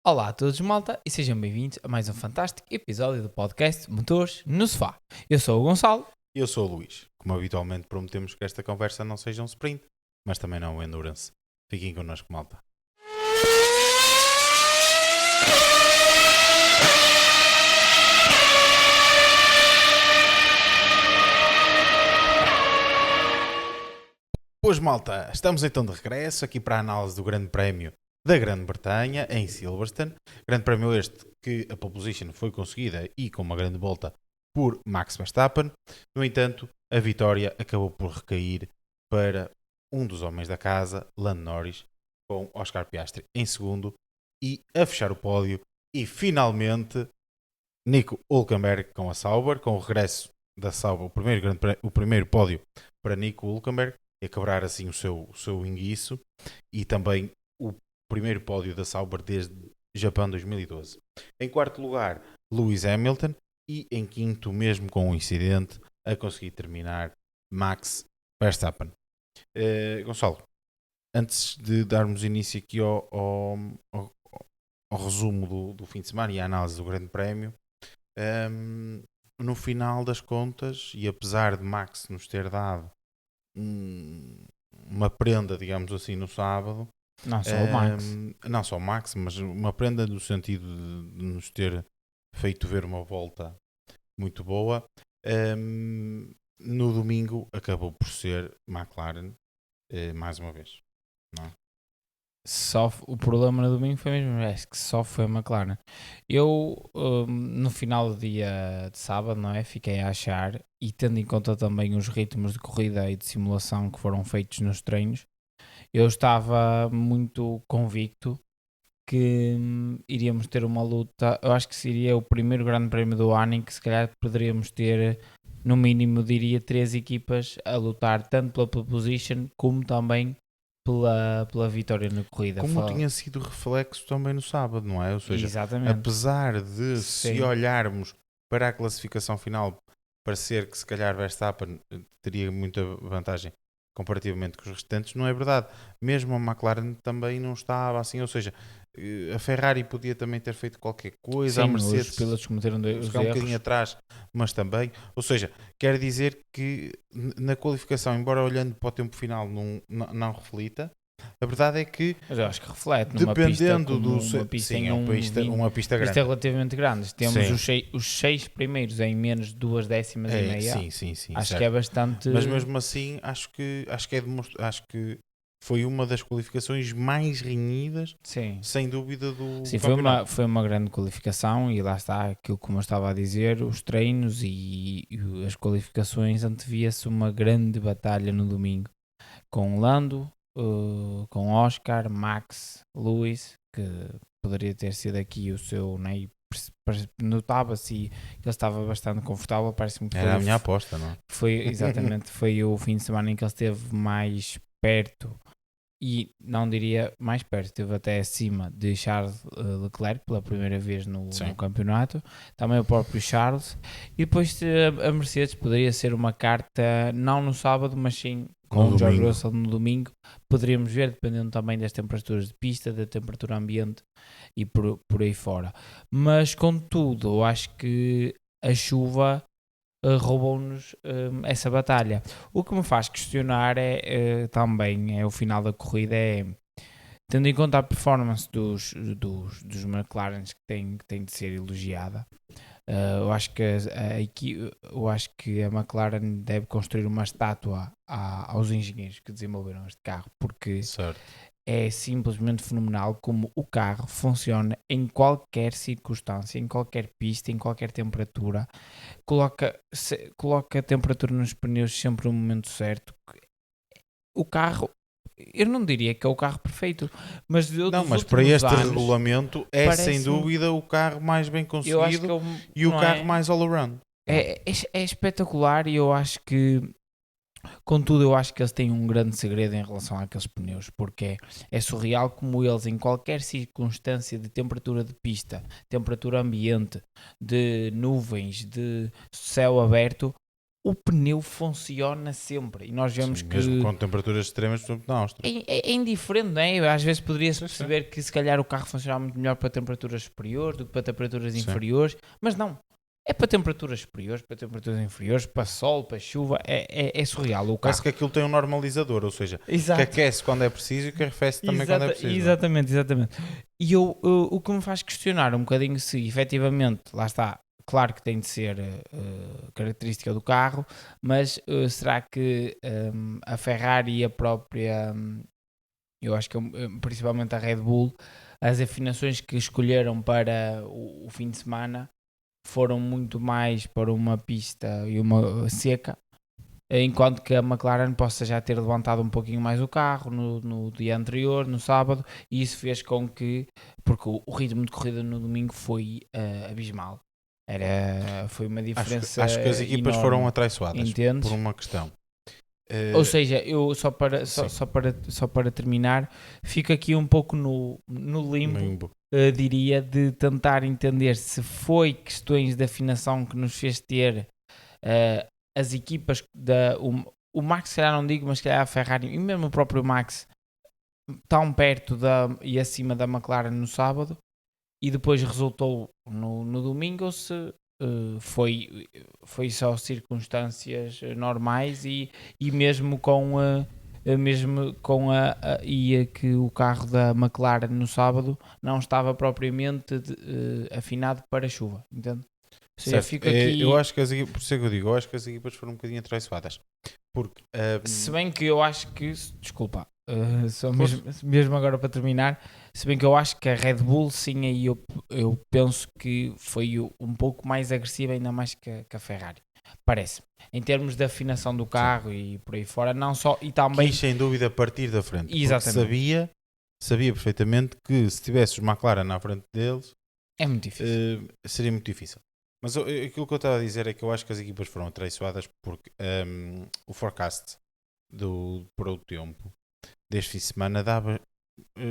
Olá a todos, malta, e sejam bem-vindos a mais um fantástico episódio do podcast Motores no Sofá. Eu sou o Gonçalo. Eu sou o Luís. Como habitualmente prometemos que esta conversa não seja um sprint, mas também não um endurance. Fiquem connosco, malta. Pois, malta, estamos então de regresso aqui para a análise do Grande Prémio da Grã-Bretanha em Silverstone. Grande Prémio este que a pole position foi conseguida e com uma grande volta por Max Verstappen. No entanto, a vitória acabou por recair para um dos homens da casa, Lando Norris, com Oscar Piastri em segundo e a fechar o pódio. E finalmente Nico Hülkenberg com a Sauber, com o regresso da Sauber, o primeiro pódio para Nico Hülkenberg, e acabar assim o seu inguiço, e também o primeiro pódio da Sauber desde Japão 2012. Em quarto lugar, Lewis Hamilton, e em quinto, mesmo com um incidente, a conseguir terminar Max Verstappen. Gonçalo, antes de darmos início aqui ao resumo do fim de semana e à análise do Grande Prémio, no final das contas, e apesar de Max nos ter dado uma prenda, digamos assim, no sábado, Não só o Max. não só o Max, mas uma prenda no sentido de nos ter feito ver uma volta muito boa, no domingo acabou por ser McLaren mais uma vez, não é? O problema no domingo foi mesmo que só foi a McLaren. Eu, no final do dia de sábado, não é? Fiquei a achar, e tendo em conta também os ritmos de corrida e de simulação que foram feitos nos treinos, eu estava muito convicto que iríamos ter uma luta. Eu acho que seria o primeiro grande prémio do ano em que se calhar poderíamos ter, no mínimo, diria, 3 equipas a lutar tanto pela pole position como também pela vitória na corrida. Como tinha sido reflexo também no sábado, não é? Ou seja, Exatamente. apesar de, Sim. se olharmos para a classificação final, parecer que se calhar Verstappen teria muita vantagem comparativamente com os restantes, não é verdade. Mesmo a McLaren também não estava assim, ou seja, a Ferrari podia também ter feito qualquer coisa, Sim, a Mercedes os pilotos cometeram os ficar um bocadinho erros. atrás, mas também, ou seja, quer dizer que na qualificação, embora olhando para o tempo final não reflita, a verdade é que Mas eu acho que reflete numa dependendo pista sim, em uma pista grande. Pista relativamente grande. Temos Sim. os 6 primeiros em menos de 2 décimas e meia. Sim, Acho certo. que é bastante. Mas mesmo assim, acho que acho que foi uma das qualificações mais renhidas, Sim. sem dúvida, do Sim, campeonato. foi uma grande qualificação, e lá está aquilo como eu estava a dizer, os treinos e as qualificações, antevia-se uma grande batalha no domingo com Lando, com Oscar, Max, Lewis, que poderia ter sido aqui o seu, né, e notava-se que ele estava bastante confortável. Parece-me que Era a minha aposta, não é? exatamente, foi o fim de semana em que ele esteve mais perto, e não diria mais perto, esteve até acima de Charles Leclerc pela primeira vez no campeonato, também o próprio Charles, e depois a Mercedes poderia ser uma carta, não no sábado, mas sim com o George Russell no domingo. Poderíamos ver, dependendo também das temperaturas de pista, da temperatura ambiente e por aí fora. Mas contudo, eu acho que a chuva roubou-nos essa batalha. O que me faz questionar também é o final da corrida, tendo em conta a performance dos McLarens, que tem de ser elogiada. Eu acho que a McLaren deve construir uma estátua aos engenheiros que desenvolveram este carro, porque certo, é simplesmente fenomenal como o carro funciona em qualquer circunstância, em qualquer pista, em qualquer temperatura. Coloca a temperatura nos pneus sempre no momento certo. O carro, eu não diria que é o carro perfeito, mas para este anos, regulamento é sem dúvida o carro mais bem conseguido e o carro mais all-around. É espetacular, e eu acho que, contudo, eu acho que eles têm um grande segredo em relação àqueles pneus, porque é surreal como eles, em qualquer circunstância de temperatura de pista, temperatura ambiente, de nuvens, de céu aberto, o pneu funciona sempre. E nós vemos que... Mesmo com temperaturas extremas, por exemplo, na Áustria. É indiferente, não é? Às vezes poderia-se perceber que se calhar o carro funcionava muito melhor para temperaturas superiores do que para temperaturas inferiores, mas não. É para temperaturas superiores, para temperaturas inferiores, para sol, para chuva, é surreal o carro. Parece que aquilo tem um normalizador, ou seja, que aquece quando é preciso e que arrefece também quando é preciso. Exatamente. E o que me faz questionar um bocadinho se efetivamente, lá está, claro que tem de ser característica do carro, mas será que a Ferrari e a própria, eu acho que principalmente a Red Bull, as afinações que escolheram para o fim de semana foram muito mais para uma pista e uma seca, enquanto que a McLaren possa já ter levantado um pouquinho mais o carro no dia anterior, no sábado, e isso fez com que, porque o ritmo de corrida no domingo foi abismal. Foi uma diferença acho que as equipas enorme, foram atraiçoadas, entendes? por uma questão. Ou seja, eu só para terminar, fico aqui um pouco no limbo. Diria, de tentar entender se foi questões de afinação que nos fez ter as equipas o Max, se calhar não digo, mas se calhar a Ferrari e mesmo o próprio Max tão perto e acima da McLaren no sábado e depois resultou no domingo, ou se foi só circunstâncias normais e mesmo com que o carro da McLaren no sábado não estava propriamente afinado para a chuva, entende? Seja, aqui... Eu acho que as equipas, por isso é que eu digo, eu acho que as equipas foram um bocadinho atraiçoadas. Porque, se bem que eu acho que, desculpa, só mesmo agora para terminar, se bem que eu acho que a Red Bull, sim, aí eu penso que foi um pouco mais agressiva, ainda mais que a Ferrari. Parece, em termos de afinação do carro e por aí fora, não só, e também... Quis, sem dúvida, partir da frente. Exatamente. Sabia perfeitamente que se tivesse os McLaren na frente deles... É muito difícil. Seria muito difícil. Mas aquilo que eu estava a dizer é que eu acho que as equipas foram atraiçoadas porque o forecast para o tempo deste fim de semana dava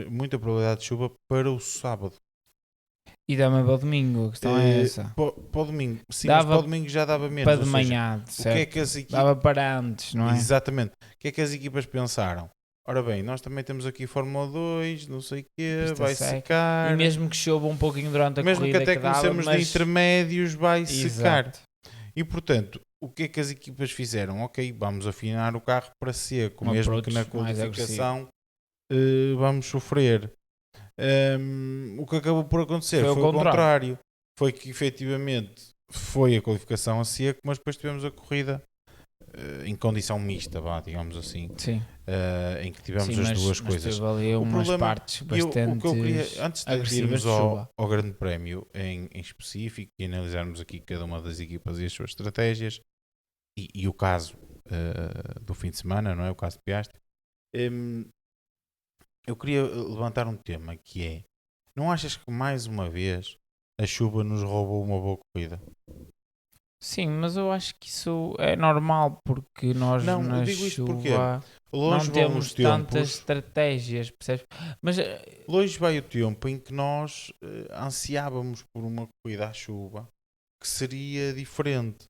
muita probabilidade de chuva para o sábado. E dá-me para o domingo, a questão é essa. Para o domingo, sim, mas para o domingo já dava menos. Para de manhã, certo? O que é que as equipas... Dava para antes, não é? Exatamente. O que é que as equipas pensaram? Ora bem, nós também temos aqui Fórmula 2, não sei o quê, vai secar. E mesmo que chova um pouquinho durante a corrida, mesmo que até comecemos de intermédios, vai secar. E portanto, o que é que as equipas fizeram? Ok, vamos afinar o carro para seco, mesmo que na qualificação vamos sofrer. O que acabou por acontecer foi o contrário. Foi que efetivamente foi a qualificação a seco, mas depois tivemos a corrida em condição mista, digamos assim. Sim. Em que tivemos as duas coisas. O problema, partes bastante o que eu queria, antes de irmos ao Grande Prémio em específico e analisarmos aqui cada uma das equipas e as suas estratégias e o caso do fim de semana, não é? O caso de Piastri, eu queria levantar um tema que é: não achas que mais uma vez a chuva nos roubou uma boa corrida? Sim, mas eu acho que isso é normal porque nós na chuva não temos tantas estratégias, percebes? Mas longe vai o tempo em que nós ansiávamos por uma corrida à chuva que seria diferente.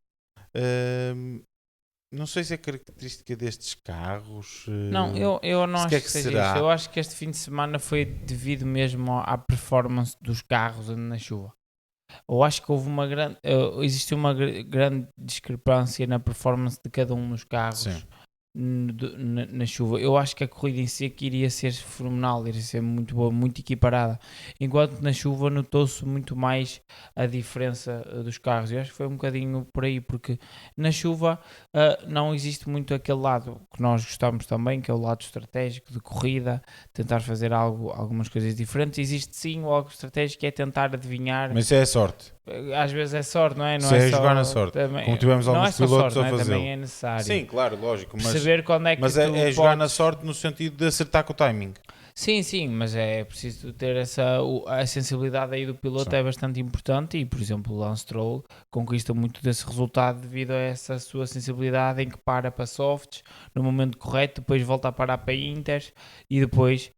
Não sei se é característica destes carros. Não, eu não acho que seja isso. Eu acho que este fim de semana foi devido mesmo à performance dos carros na chuva. Eu acho que houve existiu uma grande discrepância na performance de cada um dos carros na chuva. Eu acho que a corrida em si iria ser fenomenal, iria ser muito boa, muito equiparada, enquanto na chuva notou-se muito mais a diferença dos carros. Eu acho que foi um bocadinho por aí, porque na chuva não existe muito aquele lado que nós gostamos também, que é o lado estratégico de corrida, tentar fazer algumas coisas diferentes. Existe sim o algo estratégico, que é tentar adivinhar. Mas isso é sorte. Às vezes é sorte, não é? Não é jogar na sorte. Também, como tivemos alguns pilotos a fazer. Também é necessário. Sim, claro, lógico. Perceber quando é que mas é jogar na sorte no sentido de acertar com o timing. Sim, mas é preciso ter a sensibilidade aí do piloto, é bastante importante, e por exemplo o Lance Stroll conquista muito desse resultado devido a essa sua sensibilidade em que para softs no momento correto, depois volta a parar para inters e depois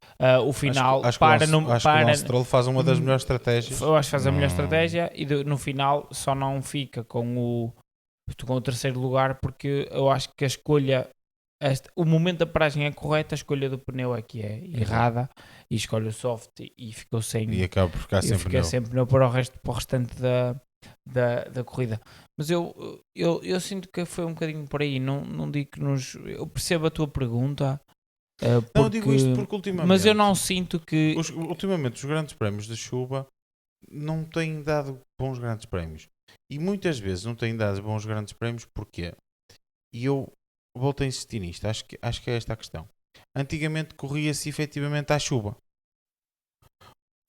o final acho que o Lance Stroll faz uma das melhores estratégias. Eu acho que faz a melhor estratégia e no final só não fica com estou com o terceiro lugar porque eu acho que a escolha, o momento da paragem é correto, a escolha do pneu é que é errada, e escolhe o soft e ficou sem... E acaba por ficar sem pneu. Sem pneu para o restante da corrida. Mas eu sinto que foi um bocadinho por aí, não digo que nos... Eu percebo a tua pergunta, não, eu digo isto porque ultimamente... Mas eu não sinto que... Ultimamente os grandes prémios da chuva não têm dado bons grandes prémios. E muitas vezes não têm dado bons grandes prémios, porquê? E eu volto a insistir nisto, acho que é esta a questão. Antigamente corria-se efetivamente à chuva.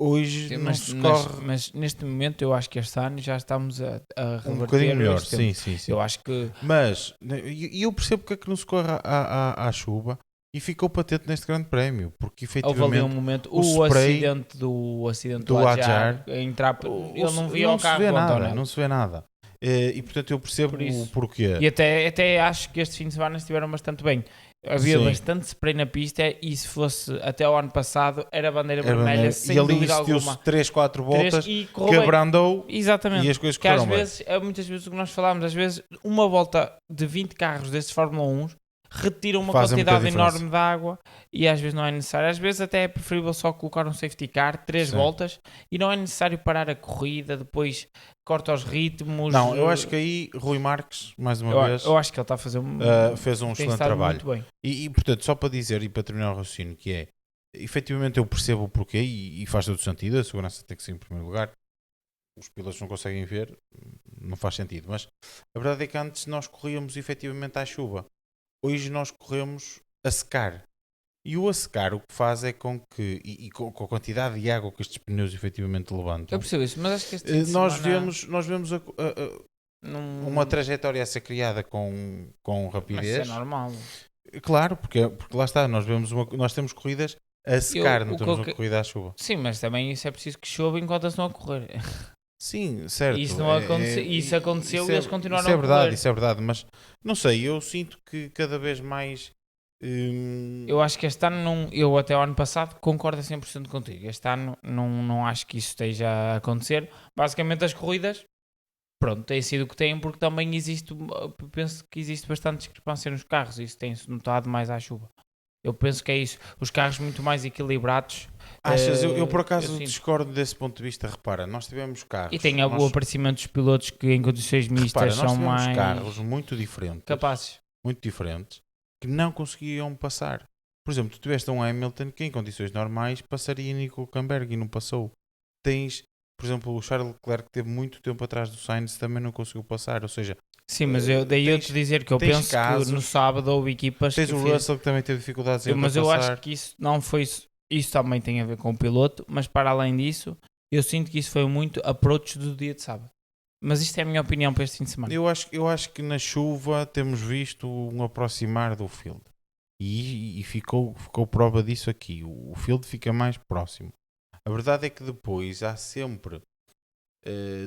Hoje não se corre... Mas neste momento eu acho que este ano já estamos a reverter um bocadinho melhor, sim. Eu acho que... Mas, e eu percebo porque é que não se corre à chuva e ficou patente neste grande prémio, porque efetivamente houve ali um momento, o acidente do Adjar, ele não via o carro do António. Não se vê nada. E portanto eu percebo o porquê. E até acho que este fim de semana estiveram bastante bem. Havia bastante spray na pista e se fosse até o ano passado era bandeira vermelha sem dúvida alguma. 3, 4 voltas que abrandou. Exatamente. E as coisas que às vezes, muitas vezes o que nós falámos, às vezes uma volta de 20 carros desses Fórmula 1 retiram uma quantidade enorme de água e às vezes não é necessário. Às vezes até é preferível só colocar um safety car, 3 voltas, e não é necessário parar a corrida, depois corta os ritmos. Não, eu acho que aí Rui Marques, mais uma vez, eu acho que ele está a fazer fez um excelente trabalho. Muito bem. E portanto, só para dizer e para terminar o raciocínio, que é, efetivamente eu percebo o porquê e faz todo sentido, a segurança tem que ser em primeiro lugar. Os pilotos não conseguem ver, não faz sentido, mas a verdade é que antes nós corríamos efetivamente à chuva. Hoje nós corremos a secar. E o a secar o que faz é com que, e com a quantidade de água que estes pneus efetivamente levantam. Eu percebo isso, mas acho que este nós vemos uma trajetória a ser criada com rapidez. Mas isso é normal. Claro, porque lá está, nós temos corridas a secar, não temos uma corrida à chuva. Sim, mas também isso é preciso que chova enquanto eles estão a correr. Sim, certo. Isso aconteceu e eles continuaram a correr. Isso é verdade, verdade, mas não sei, eu sinto que cada vez mais... Eu acho que este ano, eu até o ano passado concordo a 100% contigo. Este ano não acho que isso esteja a acontecer. Basicamente as corridas, pronto, têm sido o que têm, porque também penso que existe bastante discrepância nos carros. Isso tem-se notado mais à chuva. Eu penso que é isso. Os carros muito mais equilibrados. Achas? Eu por acaso discordo desse ponto de vista. Repara, nós tivemos carros... E tem o aparecimento dos pilotos que em condições mistas são mais... carros muito diferentes. Capazes. Muito diferentes. Que não conseguiam passar. Por exemplo, tu tiveste um Hamilton que em condições normais passaria Nico Hülkenberg e não passou. Tens, por exemplo, o Charles Leclerc que teve muito tempo atrás do Sainz também não conseguiu passar. Ou seja... Sim, mas eu te dizer que eu penso que no sábado houve equipas... Tens o Russell que também teve dificuldades em passar. Mas eu acho que isso não foi... Isso também tem a ver com o piloto, mas para além disso, eu sinto que isso foi muito approach do dia de sábado. Mas isto é a minha opinião para este fim de semana. Eu acho que na chuva temos visto um aproximar do field. E ficou prova disso aqui. O field fica mais próximo. A verdade é que depois há sempre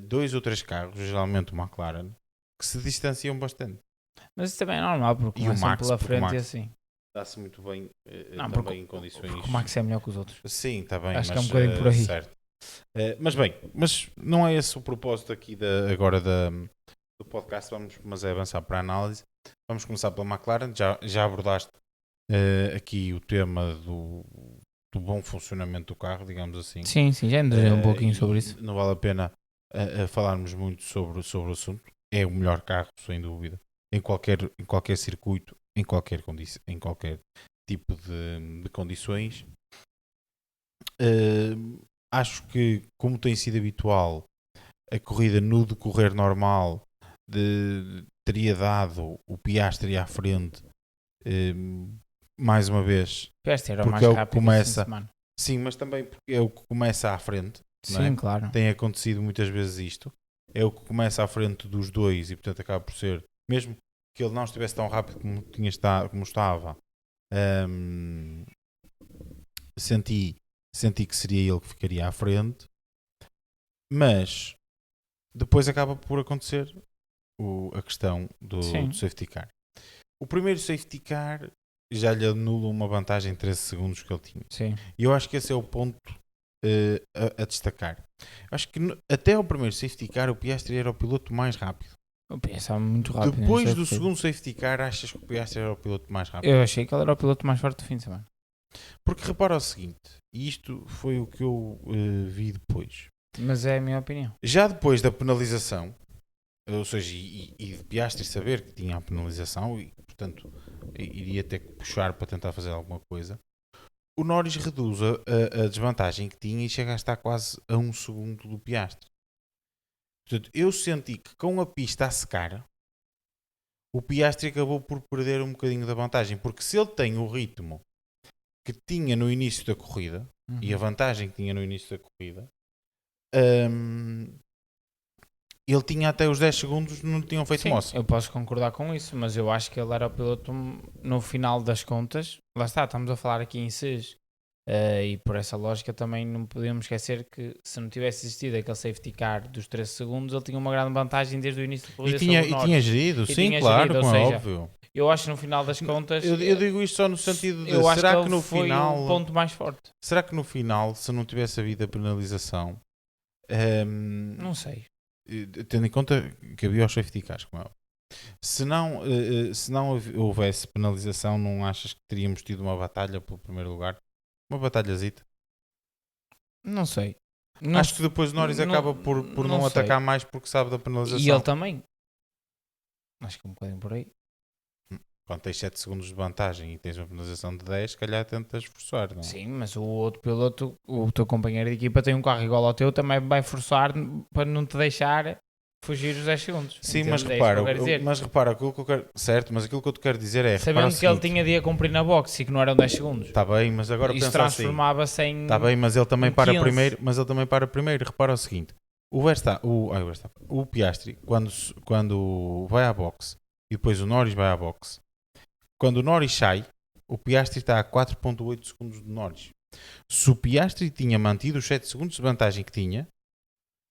2 ou 3 carros, geralmente o McLaren, que se distanciam bastante. Mas isso também é normal, porque o Max pela frente e assim. Dá-se muito bem em condições... Porque o Max é melhor que os outros. Sim, está bem. Acho que é um bocadinho por aí. Certo. Mas bem, não é esse o propósito aqui agora do podcast, mas é avançar para a análise. Vamos começar pela McLaren. Já abordaste aqui o tema do bom funcionamento do carro, digamos assim. Sim, já entrei um pouquinho sobre isso. Não vale a pena falarmos muito sobre o assunto. É o melhor carro, sem dúvida, em qualquer circuito, em qualquer tipo de condições. Acho que, como tem sido habitual, a corrida no decorrer normal teria dado o Piastri à frente mais uma vez. Piastri era porque mais rápido começa. Sim, mas também porque é o que começa à frente. Sim, não é? Claro. Tem acontecido muitas vezes isto. É o que começa à frente dos dois e, portanto, acaba por ser, mesmo que ele não estivesse tão rápido como estava, senti que seria ele que ficaria à frente, mas depois acaba por acontecer a questão do safety car. O primeiro safety car já lhe anula uma vantagem de 13 segundos que ele tinha. Sim. E eu acho que esse é o ponto a destacar. Acho que até ao primeiro safety car o Piastri era o piloto mais rápido. O Piastri estava muito rápido. Depois do segundo safety car, achas que o Piastri era o piloto mais rápido? Eu achei que ele era o piloto mais forte do fim de semana. Porque repara o seguinte, e isto foi o que eu vi depois. Mas é a minha opinião. Já depois da penalização, ou seja, e de Piastri saber que tinha a penalização e, portanto, iria ter que puxar para tentar fazer alguma coisa, o Norris reduz a desvantagem que tinha e chega a estar quase a 1 segundo do Piastri. Portanto, eu senti que com a pista a secar, o Piastri acabou por perder um bocadinho da vantagem, porque se ele tem o ritmo que tinha no início da corrida, e a vantagem que tinha no início da corrida, ele tinha até os 10 segundos, não tinham feito moça. Eu posso concordar com isso, mas eu acho que ele era o piloto no final das contas. Lá está, estamos a falar aqui em SES. E por essa lógica também não podemos esquecer que se não tivesse existido aquele safety car dos 13 segundos, ele tinha uma grande vantagem desde o início da corrida. E tinha gerido, sim, tinha claro, gerido, como é seja, óbvio. Eu acho que no final das contas... Eu digo isto só no sentido de... será que no foi final... o ponto mais forte. Será que no final, se não tivesse havido a penalização... não sei. Tendo em conta que havia os safety cars, como é óbvio. Se não houvesse penalização, não achas que teríamos tido uma batalha pelo primeiro lugar? Uma batalhazita? Não sei. Acho que depois Norris acaba por não atacar mais porque sabe da penalização. E ele também. Acho que um bocadinho por aí. Quando tens 7 segundos de vantagem e tens uma penalização de 10, se calhar tentas forçar, não é? Sim, mas o outro piloto, o teu companheiro de equipa tem um carro igual ao teu, também vai forçar para não te deixar fugir os 10 segundos. Sim, mas repara, aquilo que eu quero... Certo, mas aquilo que eu te quero dizer é... Sabendo que ele tinha de cumprir na boxe e que não eram 10 segundos. Está bem, mas agora isso transformava-se em... Está bem, mas ele também para primeiro. Repara o seguinte. O Piastri, quando vai à boxe e depois o Norris vai à boxe, quando o Norris sai, o Piastri está a 4.8 segundos do Norris. Se o Piastri tinha mantido os 7 segundos de vantagem que tinha,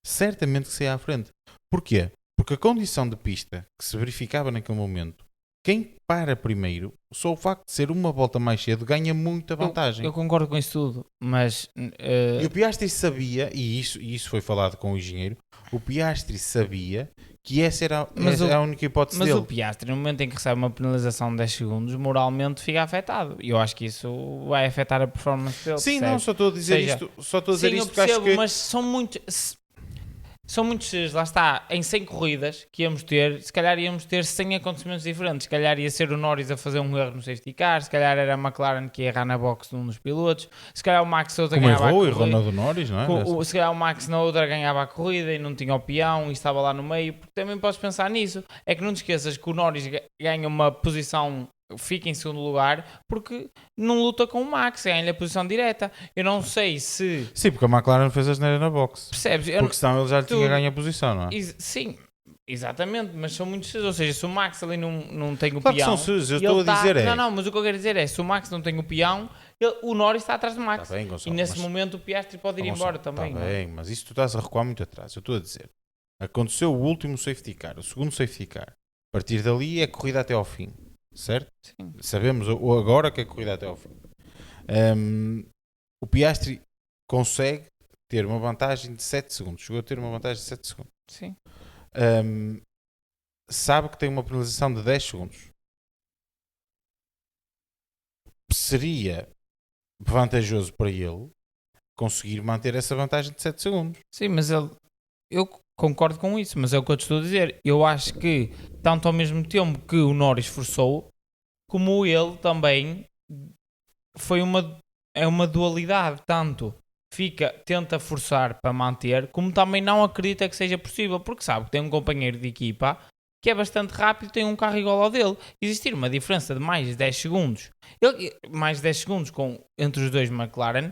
certamente que saia à frente. Porquê? Porque a condição de pista que se verificava naquele momento, quem para primeiro, só o facto de ser uma volta mais cedo, ganha muita vantagem. Eu concordo com isso tudo, mas... E o Piastri sabia, e isso foi falado com o engenheiro, o Piastri sabia que essa era a única hipótese dele. Mas o Piastri, no momento em que recebe uma penalização de 10 segundos, moralmente fica afetado. E eu acho que isso vai afetar a performance dele. Sim, percebe? Não, só estou a dizer isto. Só estou a dizer isto porque acho que... mas são muitos, lá está, em 100 corridas que íamos ter, se calhar íamos ter 100 acontecimentos diferentes. Se calhar ia ser o Norris a fazer um erro no safety car, se calhar era a McLaren que ia errar na box de um dos pilotos, se calhar o Max outra ganhava a corrida. Errou na do Norris, não é? Se calhar o Max na outra ganhava a corrida e não tinha o peão e estava lá no meio, porque também podes pensar nisso. É que não te esqueças que o Norris ganha uma posição, fica em segundo lugar, porque não luta com o Max, ganha-lhe a posição direta. Eu não sei se... Sim, porque a McLaren fez a asneira na box. Percebes? Porque senão ele já lhe tinha ganho a posição, não é? Sim, exatamente, mas são muitos... Ou seja, se o Max ali não tem o claro peão... Que são eu estou a dizer Não, mas o que eu quero dizer é, se o Max não tem o peão, o Norris está atrás do Max. Tá bem, Gonçalo, e nesse momento o Piastri pode ir embora também. Está bem, mas isso tu estás a recuar muito atrás. Eu estou a dizer, aconteceu o último safety car, o segundo safety car. A partir dali é corrida até ao fim. Certo? Sim. Sabemos agora que é corrida até ao fim. O Piastri consegue ter uma vantagem de 7 segundos. Chegou a ter uma vantagem de 7 segundos. Sim. Sabe que tem uma penalização de 10 segundos. Seria vantajoso para ele conseguir manter essa vantagem de 7 segundos. Sim, mas eu concordo com isso, mas é o que eu te estou a dizer. Eu acho que, tanto ao mesmo tempo que o Norris forçou, como ele também foi uma dualidade. Tanto tenta forçar para manter, como também não acredita que seja possível, porque sabe que tem um companheiro de equipa que é bastante rápido e tem um carro igual ao dele. Existir uma diferença de mais de 10 segundos, mais de 10 segundos entre os dois McLaren,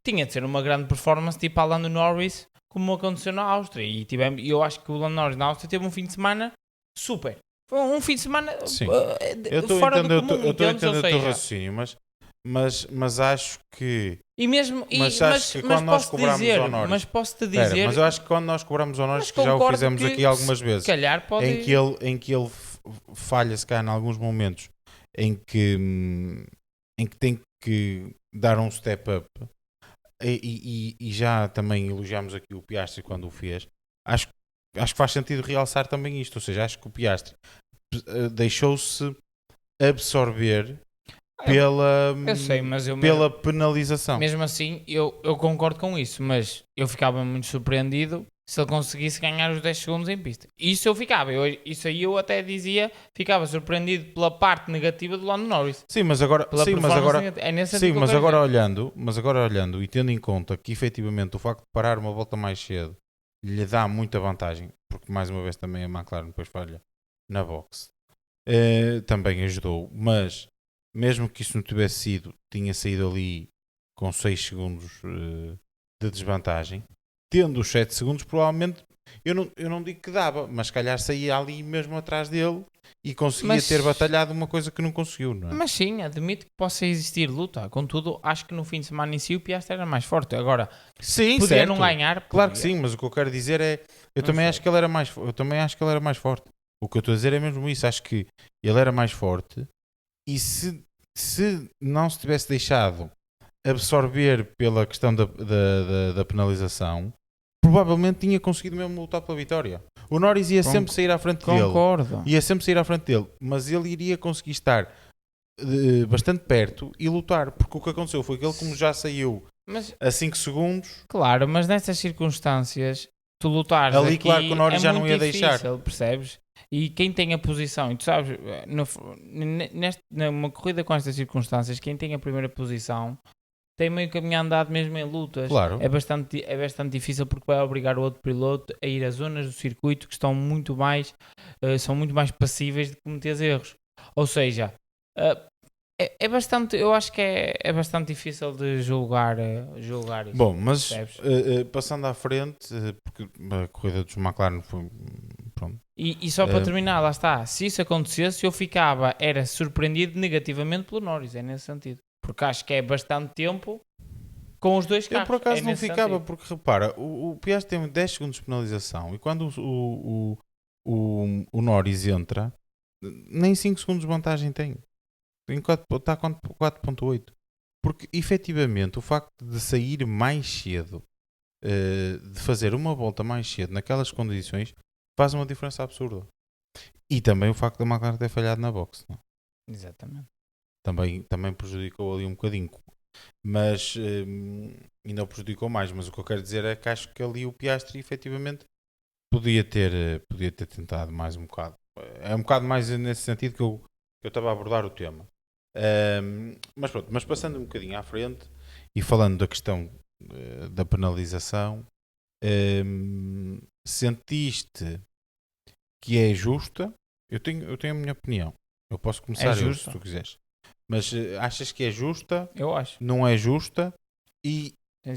tinha de ser uma grande performance tipo a Lando Norris, como aconteceu na Áustria. E eu acho que o Lando Norris na Áustria teve um fim de semana super. Foi um fim de semana fora do comum. Eu estou a entender o teu raciocínio, mas acho que... quando nós cobramos ao Norris... Mas posso-te dizer... mas eu acho que quando nós cobramos ao Norris, que já o fizemos aqui algumas vezes, calhar pode... em que ele falha, se calhar, em alguns momentos, em que tem que dar um step up, e já também elogiámos aqui o Piastri quando o fez. Acho que acho que faz sentido realçar também isto, ou seja, acho que o Piastri deixou-se absorver Eu sei, mas pela penalização. mesmo assim, eu concordo com isso, mas eu ficava muito surpreendido se ele conseguisse ganhar os 10 segundos em pista. Isso eu ficava, isso aí eu até dizia, ficava surpreendido pela parte negativa do Lando Norris. Sim, mas agora, É nesse sentido mas agora olhando e tendo em conta que efetivamente o facto de parar uma volta mais cedo lhe dá muita vantagem, porque mais uma vez também a McLaren depois falha na box, também ajudou, mas mesmo que isso não tivesse sido, tinha saído ali com 6 segundos de desvantagem, tendo os 7 segundos, provavelmente eu não digo que dava, mas se calhar saía ali mesmo atrás dele e conseguia ter batalhado uma coisa que não conseguiu, não é? Mas sim, admito que possa existir luta. Contudo, acho que no fim de semana em si o Piastri era mais forte. Agora, sim, podia certo. não ganhar. Claro que sim, mas o que eu quero dizer é, eu também acho que ele era mais forte. O que eu estou a dizer é mesmo isso, acho que ele era mais forte e se não se tivesse deixado absorver pela questão da penalização, provavelmente tinha conseguido mesmo lutar pela vitória. O Norris ia sempre sair à frente dele. Concordo. Ia sempre sair à frente dele, mas ele iria conseguir estar bastante perto e lutar, porque o que aconteceu foi que ele, como já saiu a 5 segundos... Claro, mas nessas circunstâncias, tu lutares ali, aqui claro que o Norris já não ia difícil, deixar. Percebes? E quem tem a posição, e tu sabes, numa corrida com estas circunstâncias, quem tem a primeira posição tem meio caminho andado mesmo em lutas. Claro. É bastante difícil porque vai obrigar o outro piloto a ir a zonas do circuito que estão são muito mais passíveis de cometer erros. Ou seja, é bastante, eu acho que é bastante difícil de julgar isso. Bom, mas passando à frente, porque a corrida dos McLaren foi... Pronto. E só para terminar, lá está, se isso acontecesse, eu era surpreendido negativamente pelo Norris, é nesse sentido. Porque acho que é bastante tempo com os dois carros. Eu por acaso não ficava, porque repara, o Piastri tem 10 segundos de penalização e quando o Norris entra, nem 5 segundos de vantagem tem. Está com 4.8. Porque efetivamente o facto de sair mais cedo, de fazer uma volta mais cedo naquelas condições, faz uma diferença absurda. E também o facto da McLaren ter falhado na box. Não? Exatamente. Também prejudicou ali um bocadinho. Mas ainda o prejudicou mais. Mas o que eu quero dizer é que acho que ali o Piastri efetivamente podia ter tentado mais um bocado. É um bocado mais nesse sentido que eu estava a abordar o tema. Mas pronto, mas passando um bocadinho à frente e falando da questão da penalização, sentiste que é justa? Eu tenho a minha opinião. Eu posso começar se tu quiseres. Mas achas que é justa? Eu acho. Não é justa? E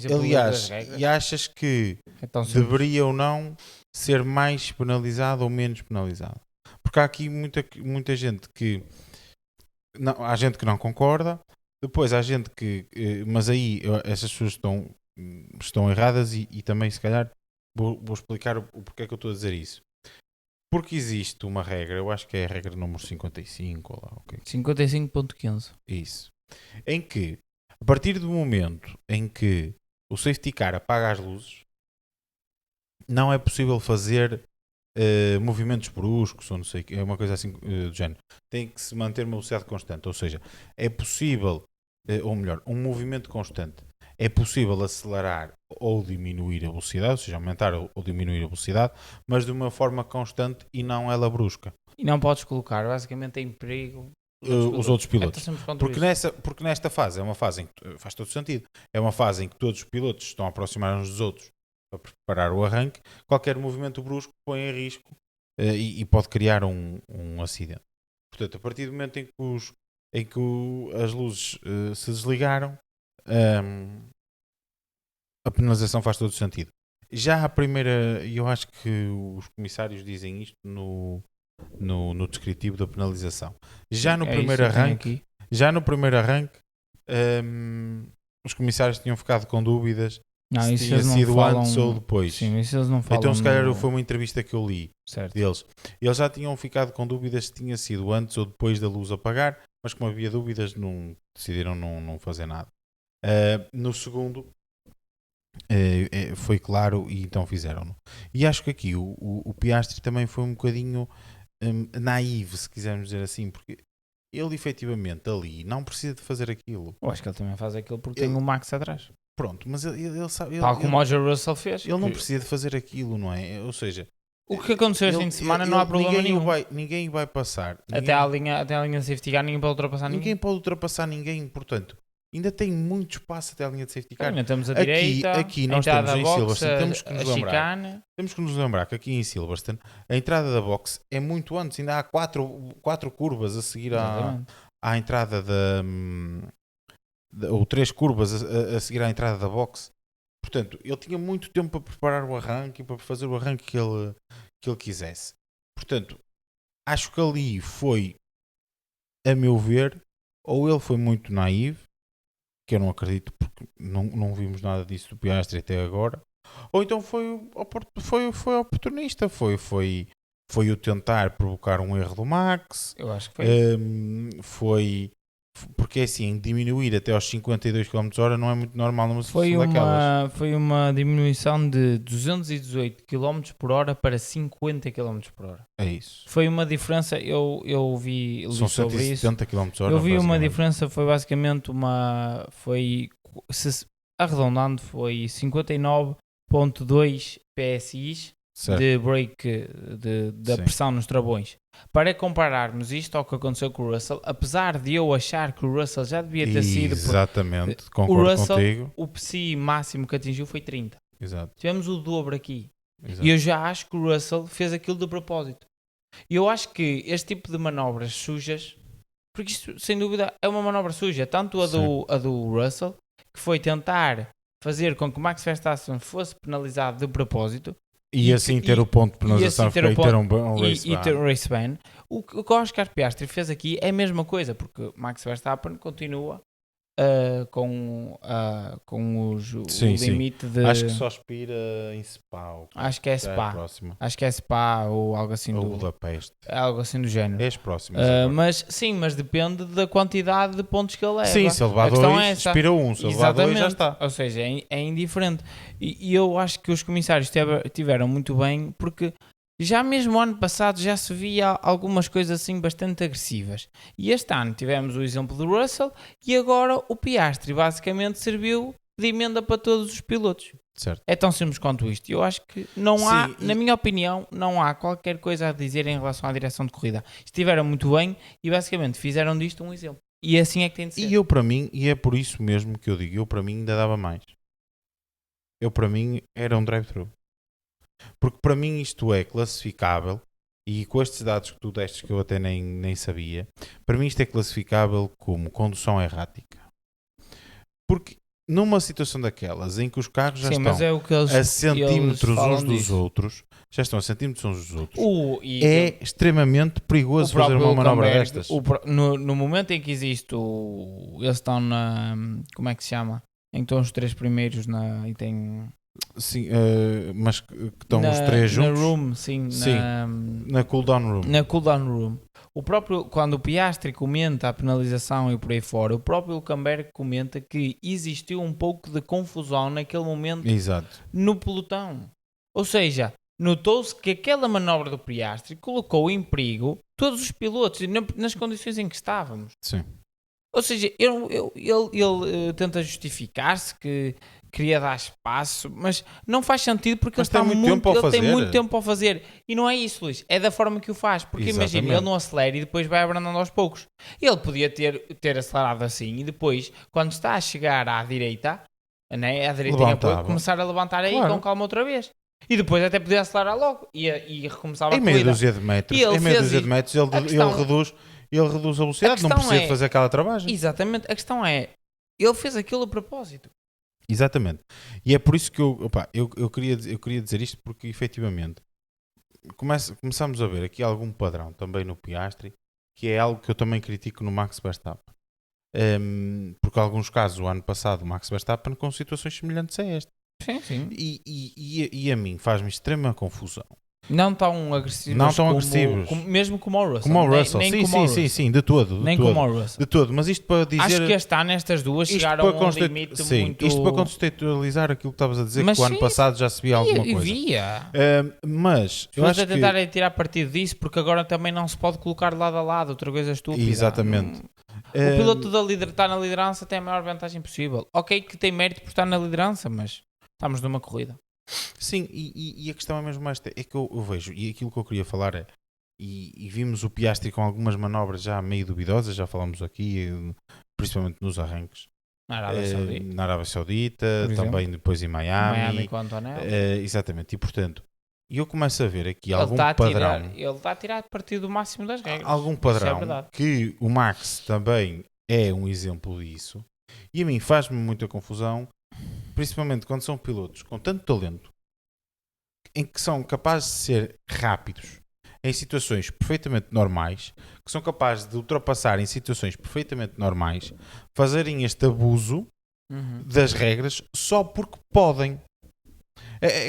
aliás, e achas que deveria ou não ser mais penalizado ou menos penalizado? Porque há aqui muita gente que não, há gente que não concorda, depois há gente que mas aí essas pessoas estão erradas e também se calhar vou explicar o porquê que eu estou a dizer isso. Porque existe uma regra, eu acho que é a regra número 55 ou lá, okay? 55.15. Isso. Em que a partir do momento em que o safety car apaga as luzes, não é possível fazer movimentos bruscos ou não sei, é uma coisa assim do género. Tem que se manter uma velocidade constante, ou seja, é possível, ou melhor, um movimento constante. É possível acelerar ou diminuir a velocidade, ou seja, aumentar ou diminuir a velocidade, mas de uma forma constante e não ela brusca. E não podes colocar basicamente em perigo os outros pilotos. Porque nesta fase é uma fase em que faz todo sentido. É uma fase em que todos os pilotos estão a aproximar uns dos outros para preparar o arranque. Qualquer movimento brusco põe em risco e pode criar um acidente. Portanto, a partir do momento em que as luzes se desligaram, a penalização faz todo sentido. Já a primeira, e eu acho que os comissários dizem isto no descritivo da penalização. Já no primeiro arranque, os comissários tinham ficado com dúvidas se tinha sido antes ou depois. Sim, isso eles não falam. Então se calhar foi uma entrevista que eu li deles. Eles já tinham ficado com dúvidas se tinha sido antes ou depois da luz apagar, mas como havia dúvidas decidiram não fazer nada. No segundo Foi claro e então fizeram-no. E acho que aqui o Piastri também foi um bocadinho naivo, se quisermos dizer assim, porque ele efetivamente ali não precisa de fazer aquilo. Eu acho que ele também faz aquilo porque tem o Max atrás. Pronto, mas ele sabe. Tal como o George Russell fez. Ele não precisa de fazer aquilo, não é? Ou seja, o que aconteceu este fim de semana não há problema nenhum. Ninguém vai passar. Até à linha de safety car ninguém pode ultrapassar ninguém. Ninguém pode ultrapassar ninguém, portanto, ainda tem muito espaço até à linha de safety car. Estamos à direita, aqui nós estamos em Silverstone, temos que nos lembrar que aqui em Silverstone a entrada da box é muito antes, ainda há quatro curvas a seguir à entrada ou 3 curvas a seguir à entrada da box. Portanto, ele tinha muito tempo para preparar o arranque e para fazer o arranque que ele quisesse. Portanto, acho que ali foi, a meu ver, ou ele foi muito naivo, que eu não acredito porque não vimos nada disso do Piastri até agora, ou então foi oportunista, foi o tentar provocar um erro do Max. Eu acho que foi porque assim, diminuir até aos 52 km/h não é muito normal numa situação daquelas. Foi uma diminuição de 218 km/h para 50 km/h. É isso. Foi uma diferença, eu li São sobre 170 km/h. Eu vi uma diferença, foi basicamente arredondando, foi 59.2 PSI de brake, da pressão nos travões. Para compararmos isto ao que aconteceu com o Russell, apesar de eu achar que o Russell já devia ter sido... Exatamente, concordo contigo. O PSI máximo que atingiu foi 30. Exato. Tivemos o dobro aqui. Exato. E eu já acho que o Russell fez aquilo de propósito. E eu acho que este tipo de manobras sujas, porque isto sem dúvida é uma manobra suja, tanto a do Russell, que foi tentar fazer com que o Max Verstappen fosse penalizado de propósito, e assim ter o ponto de penalização e ter um race ban. O que o Oscar Piastri fez aqui é a mesma coisa, porque Max Verstappen continua com o limite de... Acho que só expira em Spa. Acho que é Spa. Acho que é Spa ou algo assim ou Budapeste. Algo assim do género. É as próximas. Mas depende da quantidade de pontos que ele leva. Sim, se ele levar 2, expira 1. Se ele levar 2, já está. Ou seja, é indiferente. E eu acho que os comissários tiveram muito bem, porque já mesmo ano passado já se via algumas coisas assim bastante agressivas. E este ano tivemos o exemplo do Russell e agora o Piastri basicamente serviu de emenda para todos os pilotos. Certo. É tão simples quanto isto. Eu acho que não há, na minha opinião, não há qualquer coisa a dizer em relação à direção de corrida. Estiveram muito bem e basicamente fizeram disto um exemplo. E assim é que tem de ser. E eu para mim, e é por isso mesmo que eu digo, eu para mim ainda dava mais. Eu para mim era um drive-thru. Porque para mim isto é classificável, e com estes dados que tu deste que eu até nem sabia, para mim isto é classificável como condução errática. Porque numa situação daquelas em que os carros já estão a centímetros uns dos outros, é extremamente perigoso fazer uma manobra destas. No momento em que existe eles estão na... como é que se chama? Em que estão os 3 primeiros e tem... Sim, mas que estão os 3 juntos. Na room, na cooldown room. Na cooldown room. Quando o Piastri comenta a penalização e por aí fora, o próprio Hülkenberg comenta que existiu um pouco de confusão naquele momento. Exato. No pelotão. Ou seja, notou-se que aquela manobra do Piastri colocou em perigo todos os pilotos nas condições em que estávamos. Sim. Ou seja, ele tenta justificar-se que queria dar espaço, mas não faz sentido porque ele tem muito tempo a fazer. E não é isso, Luís. É da forma que o faz. Porque imagina, ele não acelera e depois vai abrandando aos poucos. Ele podia ter acelerado assim e depois, quando está a chegar à direita, né, à direitinha, começar a levantar aí com calma outra vez. E depois até podia acelerar logo e recomeçava a corrida. Em meia dúzia de metros, ele reduz a velocidade, não precisa de fazer aquela travagem. Exatamente. A questão é, ele fez aquilo a propósito. Exatamente. E é por isso que eu queria dizer isto, porque efetivamente começamos a ver aqui algum padrão também no Piastri, que é algo que eu também critico no Max Verstappen. Porque alguns casos, o ano passado, o Max Verstappen com situações semelhantes a esta. Sim. E a mim faz-me extrema confusão Não tão agressivos. Não tão agressivos. Mesmo como o Russell. Como o Russell. Sim, de todo. Nem como o Russell. De todo. Mas isto para dizer... Acho que este ano estas duas chegaram a um limite muito... Isto para contextualizar aquilo que estavas a dizer, mas que o ano passado já se via alguma coisa. Via. Mas... eu acho a tentar tirar partido disso, porque agora também não se pode colocar lado a lado, outra coisa estúpida. Exatamente. O piloto está na liderança tem a maior vantagem possível. Ok que tem mérito por estar na liderança, mas estamos numa corrida. Sim, e a questão é mesmo esta, é que eu vejo, e aquilo que eu queria falar é, e vimos o Piastri com algumas manobras já meio duvidosas, já falamos aqui, principalmente nos arranques. Na Arábia Saudita, também depois em Miami. Com Antonelli. Exatamente, e portanto, eu começo a ver aqui algum padrão. Ele está a tirar partido do máximo das regras. Algum padrão que o Max também é um exemplo disso, e a mim faz-me muita confusão, principalmente quando são pilotos com tanto talento, em que são capazes de ser rápidos em situações perfeitamente normais, que são capazes de ultrapassar em situações perfeitamente normais, fazerem este abuso das regras só porque podem.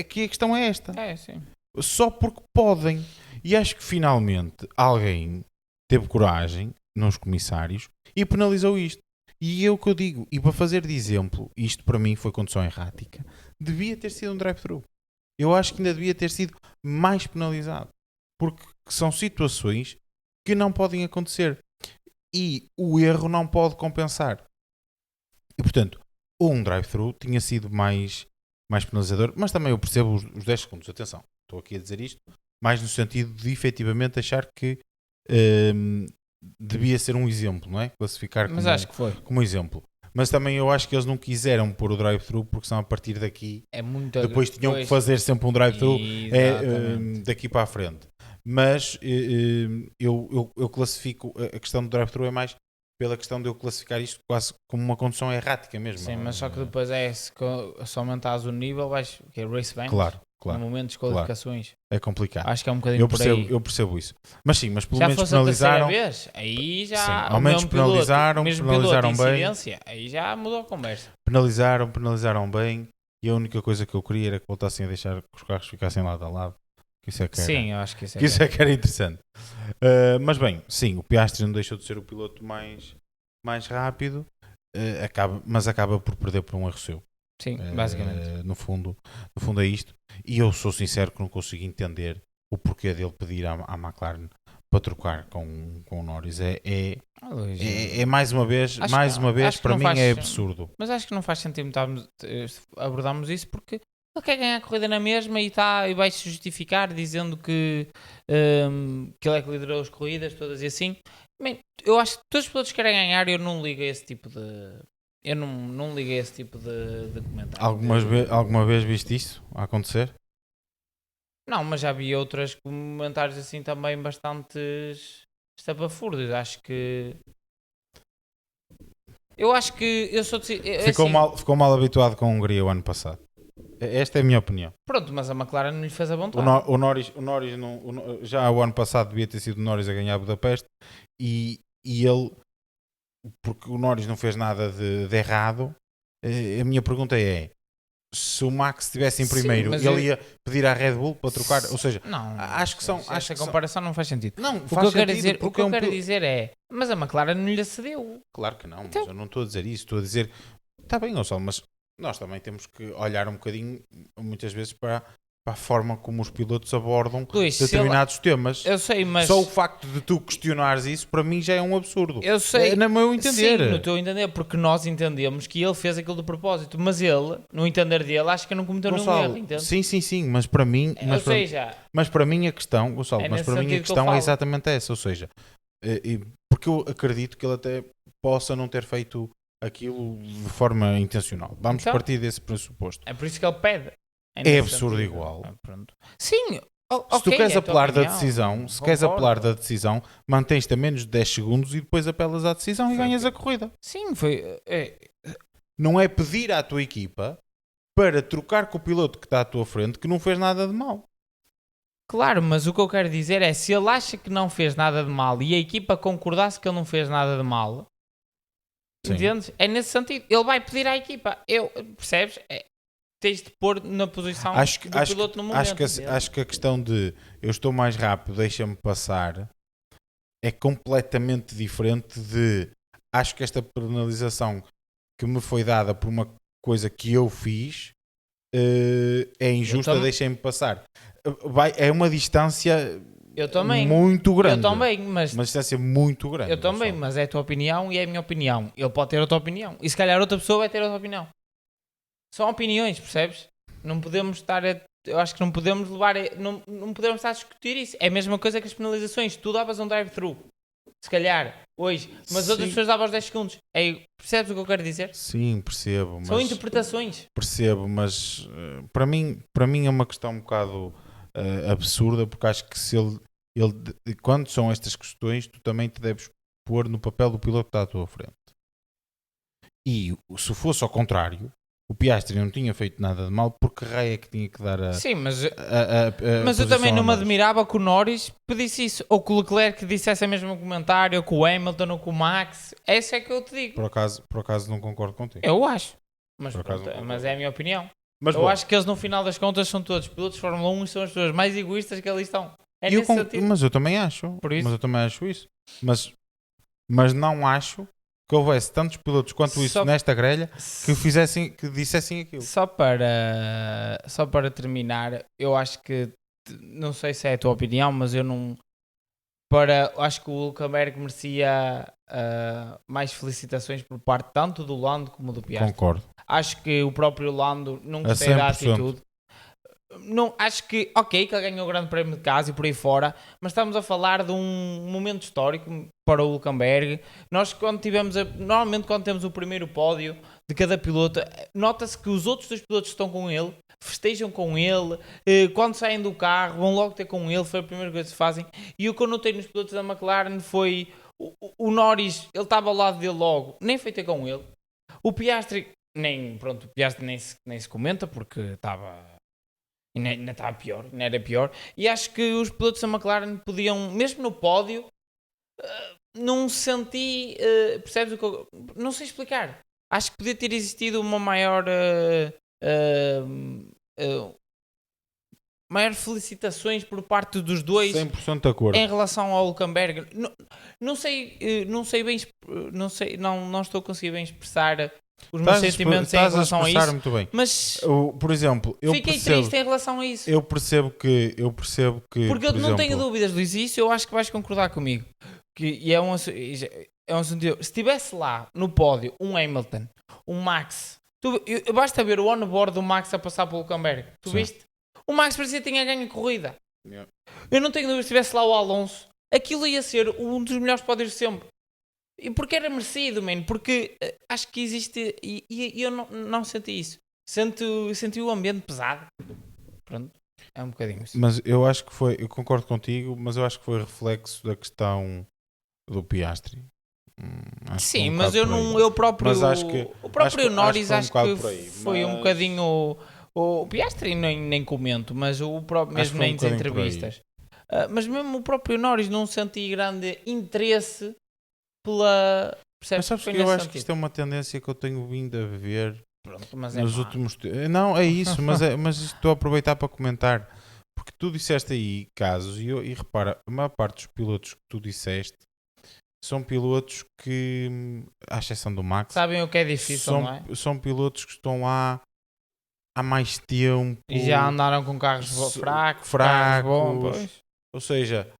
Aqui a questão é esta. Sim. Só porque podem. E acho que finalmente alguém teve coragem nos comissários e penalizou isto. E é o que eu digo, e para fazer de exemplo, isto para mim foi condução errática, devia ter sido um drive-thru. Eu acho que ainda devia ter sido mais penalizado. Porque são situações que não podem acontecer. E o erro não pode compensar. E portanto, um drive-thru tinha sido mais penalizador, mas também eu percebo os 10 segundos. Atenção, estou aqui a dizer isto, mais no sentido de efetivamente achar que devia ser um exemplo, não é? Classificar acho que foi como exemplo. Mas também eu acho que eles não quiseram pôr o drive-thru porque senão a partir daqui depois tinham que fazer sempre um drive-thru daqui para a frente. Mas eu classifico a questão do drive-thru é mais pela questão de eu classificar isto quase como uma condução errática mesmo. Sim, mas só que depois se aumentares o nível vais que é race ban. Claro. No momento de qualificações. É complicado. Acho que é um bocadinho por aí. Eu percebo isso. Mas sim, mas pelo já menos penalizaram. Vez, aí já sim, ao menos penalizaram bem. Aí já mudou a conversa. Penalizaram bem. E a única coisa que eu queria era que voltassem a deixar que os carros ficassem lado a lado. Isso é que era, sim, eu acho que isso é que era interessante. Mas bem, sim, o Piastri não deixou de ser o piloto mais rápido, mas acaba por perder por um erro seu. Sim, basicamente. No fundo é isto. E eu sou sincero que não consigo entender o porquê dele pedir à McLaren para trocar com o Norris. É mais uma vez para mim é absurdo. Mas acho que não faz sentido abordarmos isso porque ele quer ganhar a corrida na mesma e vai se justificar dizendo que ele é que liderou as corridas todas e assim. Eu acho que todos os pilotos querem ganhar e eu não ligo a esse tipo de... Eu não liguei a esse tipo de comentário. Alguma vez viste isso a acontecer? Não, mas já vi outros comentários assim também bastante estapafúrdios. Eu acho que eu sou ficou mal habituado com a Hungria o ano passado. Esta é a minha opinião. Pronto, mas a McLaren não lhe fez a vontade. O Norris já o ano passado devia ter sido o Norris a ganhar Budapeste e ele, porque o Norris não fez nada de errado. A minha pergunta é: se o Max estivesse em primeiro, ele ia pedir à Red Bull para trocar? Ou seja, não, acho que são. Essa comparação não faz sentido. Não, o que eu quero dizer é: mas a McLaren não lhe cedeu. Claro que não, então... mas eu não estou a dizer isso. Estou a dizer: está bem, Gonçalo, mas nós também temos que olhar um bocadinho, muitas vezes, para a forma como os pilotos abordam determinados temas. Eu sei, mas... Só o facto de tu questionares isso, para mim, já é um absurdo. Eu sei. No meu entender. Sim, no teu entender, porque nós entendemos que ele fez aquilo de propósito, mas ele, no entender dele, acho que não cometeu nenhum erro, entende? Sim, mas para mim... Mas para mim a questão, Gonçalo, é exatamente essa, ou seja, porque eu acredito que ele até possa não ter feito aquilo de forma intencional. Vamos partir desse pressuposto. É por isso que ele pede. É absurdo igual. Pronto. Sim, se tu queres apelar da decisão, da decisão, mantens-te a menos de 10 segundos e depois apelas à decisão e ganhas a corrida. Sim, foi. Não é pedir à tua equipa para trocar com o piloto que está à tua frente que não fez nada de mal. Claro, mas o que eu quero dizer é, se ele acha que não fez nada de mal e a equipa concordasse que ele não fez nada de mal, entendes? É nesse sentido. Ele vai pedir à equipa. Percebes? tens de pôr na posição do piloto no momento. Acho que a questão de eu estou mais rápido, deixa-me passar, é completamente diferente de acho que esta penalização que me foi dada por uma coisa que eu fiz é injusta, deixem-me passar. É uma distância muito grande. Eu também, mas... Uma distância muito grande. Eu também, mas é a tua opinião e é a minha opinião. Ele pode ter outra opinião. E se calhar outra pessoa vai ter outra opinião. São opiniões, percebes? Não podemos estar eu acho que não podemos levar... Não podemos estar a discutir isso. É a mesma coisa que as penalizações. Tu davas um drive-thru. Se calhar, hoje. Mas outras pessoas davam aos 10 segundos. Percebes o que eu quero dizer? Sim, percebo. São interpretações. Percebo, mas para mim é uma questão um bocado absurda, porque acho que se ele, quando são estas questões, tu também te deves pôr no papel do piloto que está à tua frente. E se fosse ao contrário, o Piastri não tinha feito nada de mal, porque raio é que tinha que dar a... Sim, mas eu também não me admirava que o Norris pedisse isso, ou que o Leclerc dissesse o mesmo comentário, ou que o Hamilton, ou que o Max. Essa é que eu te digo. Por acaso não concordo contigo. Eu acho. Mas é a minha opinião. Eu acho que eles no final das contas são todos pilotos de Fórmula 1 e são as pessoas mais egoístas que ali estão. Mas eu também acho. Mas eu também acho isso. Mas não acho que houvesse tantos pilotos quanto isso nesta grelha que dissessem aquilo. Só para terminar, eu acho que, não sei se é a tua opinião, mas eu não... acho que o Hülkenberg merecia mais felicitações por parte tanto do Lando como do Piastri. Concordo. Acho que o próprio Lando não gostei da atitude. Não, acho que, ok, que ele ganhou o Grande Prémio de casa e por aí fora, mas estamos a falar de um momento histórico para o Hülkenberg. Nós, normalmente, quando temos o primeiro pódio de cada piloto, nota-se que os outros dois pilotos que estão com ele festejam com ele, quando saem do carro, vão logo ter com ele, foi a primeira coisa que fazem. E o que eu notei nos pilotos da McLaren foi o Norris, ele estava ao lado dele logo, nem foi ter com ele. O Piastri, o Piastri nem se comenta porque estava... Ainda estava pior, ainda era pior. E acho que os pilotos da McLaren podiam, mesmo no pódio, não senti, percebes o que eu... Não sei explicar. Acho que podia ter existido uma maior felicitações por parte dos dois 100% de acordo. em relação ao Hülkenberg. Não sei bem, não estou a conseguir bem expressar os meus sentimentos em relação a isso. Muito bem. Mas por exemplo, fiquei triste em relação a isso. Eu percebo que porque eu não tenho dúvidas, Luís, e isso eu acho que vais concordar comigo. É um sentido. Se estivesse lá no pódio um Hamilton, um Max, basta ver o on-board do Max a passar pelo Hülkenberg. Tu viste? O Max parecia que tinha ganho a corrida. Yeah. Eu não tenho dúvidas, se estivesse lá o Alonso, aquilo ia ser um dos melhores pódios de sempre. E porque era merecido, man, porque acho que existe, e eu não senti isso. Senti o ambiente pesado. Pronto, é um bocadinho isso. Mas eu acho que eu concordo contigo, mas eu acho que foi reflexo da questão do Piastri. Sim, mas o próprio Norris acho que foi um bocadinho... O Piastri nem comento, mas o próprio, mesmo nas entrevistas. Mas mesmo o próprio Norris não senti grande interesse pela... Mas sabes que eu acho que isto é uma tendência que eu tenho vindo a ver. Pronto, mas nos últimos não, é isso, mas estou a aproveitar para comentar. Porque tu disseste aí casos, e repara, a maior parte dos pilotos que tu disseste são pilotos que, à exceção do Max, sabem o que é difícil, não é? São pilotos que estão lá há mais tempo e já andaram com carros fracos bons, ou seja,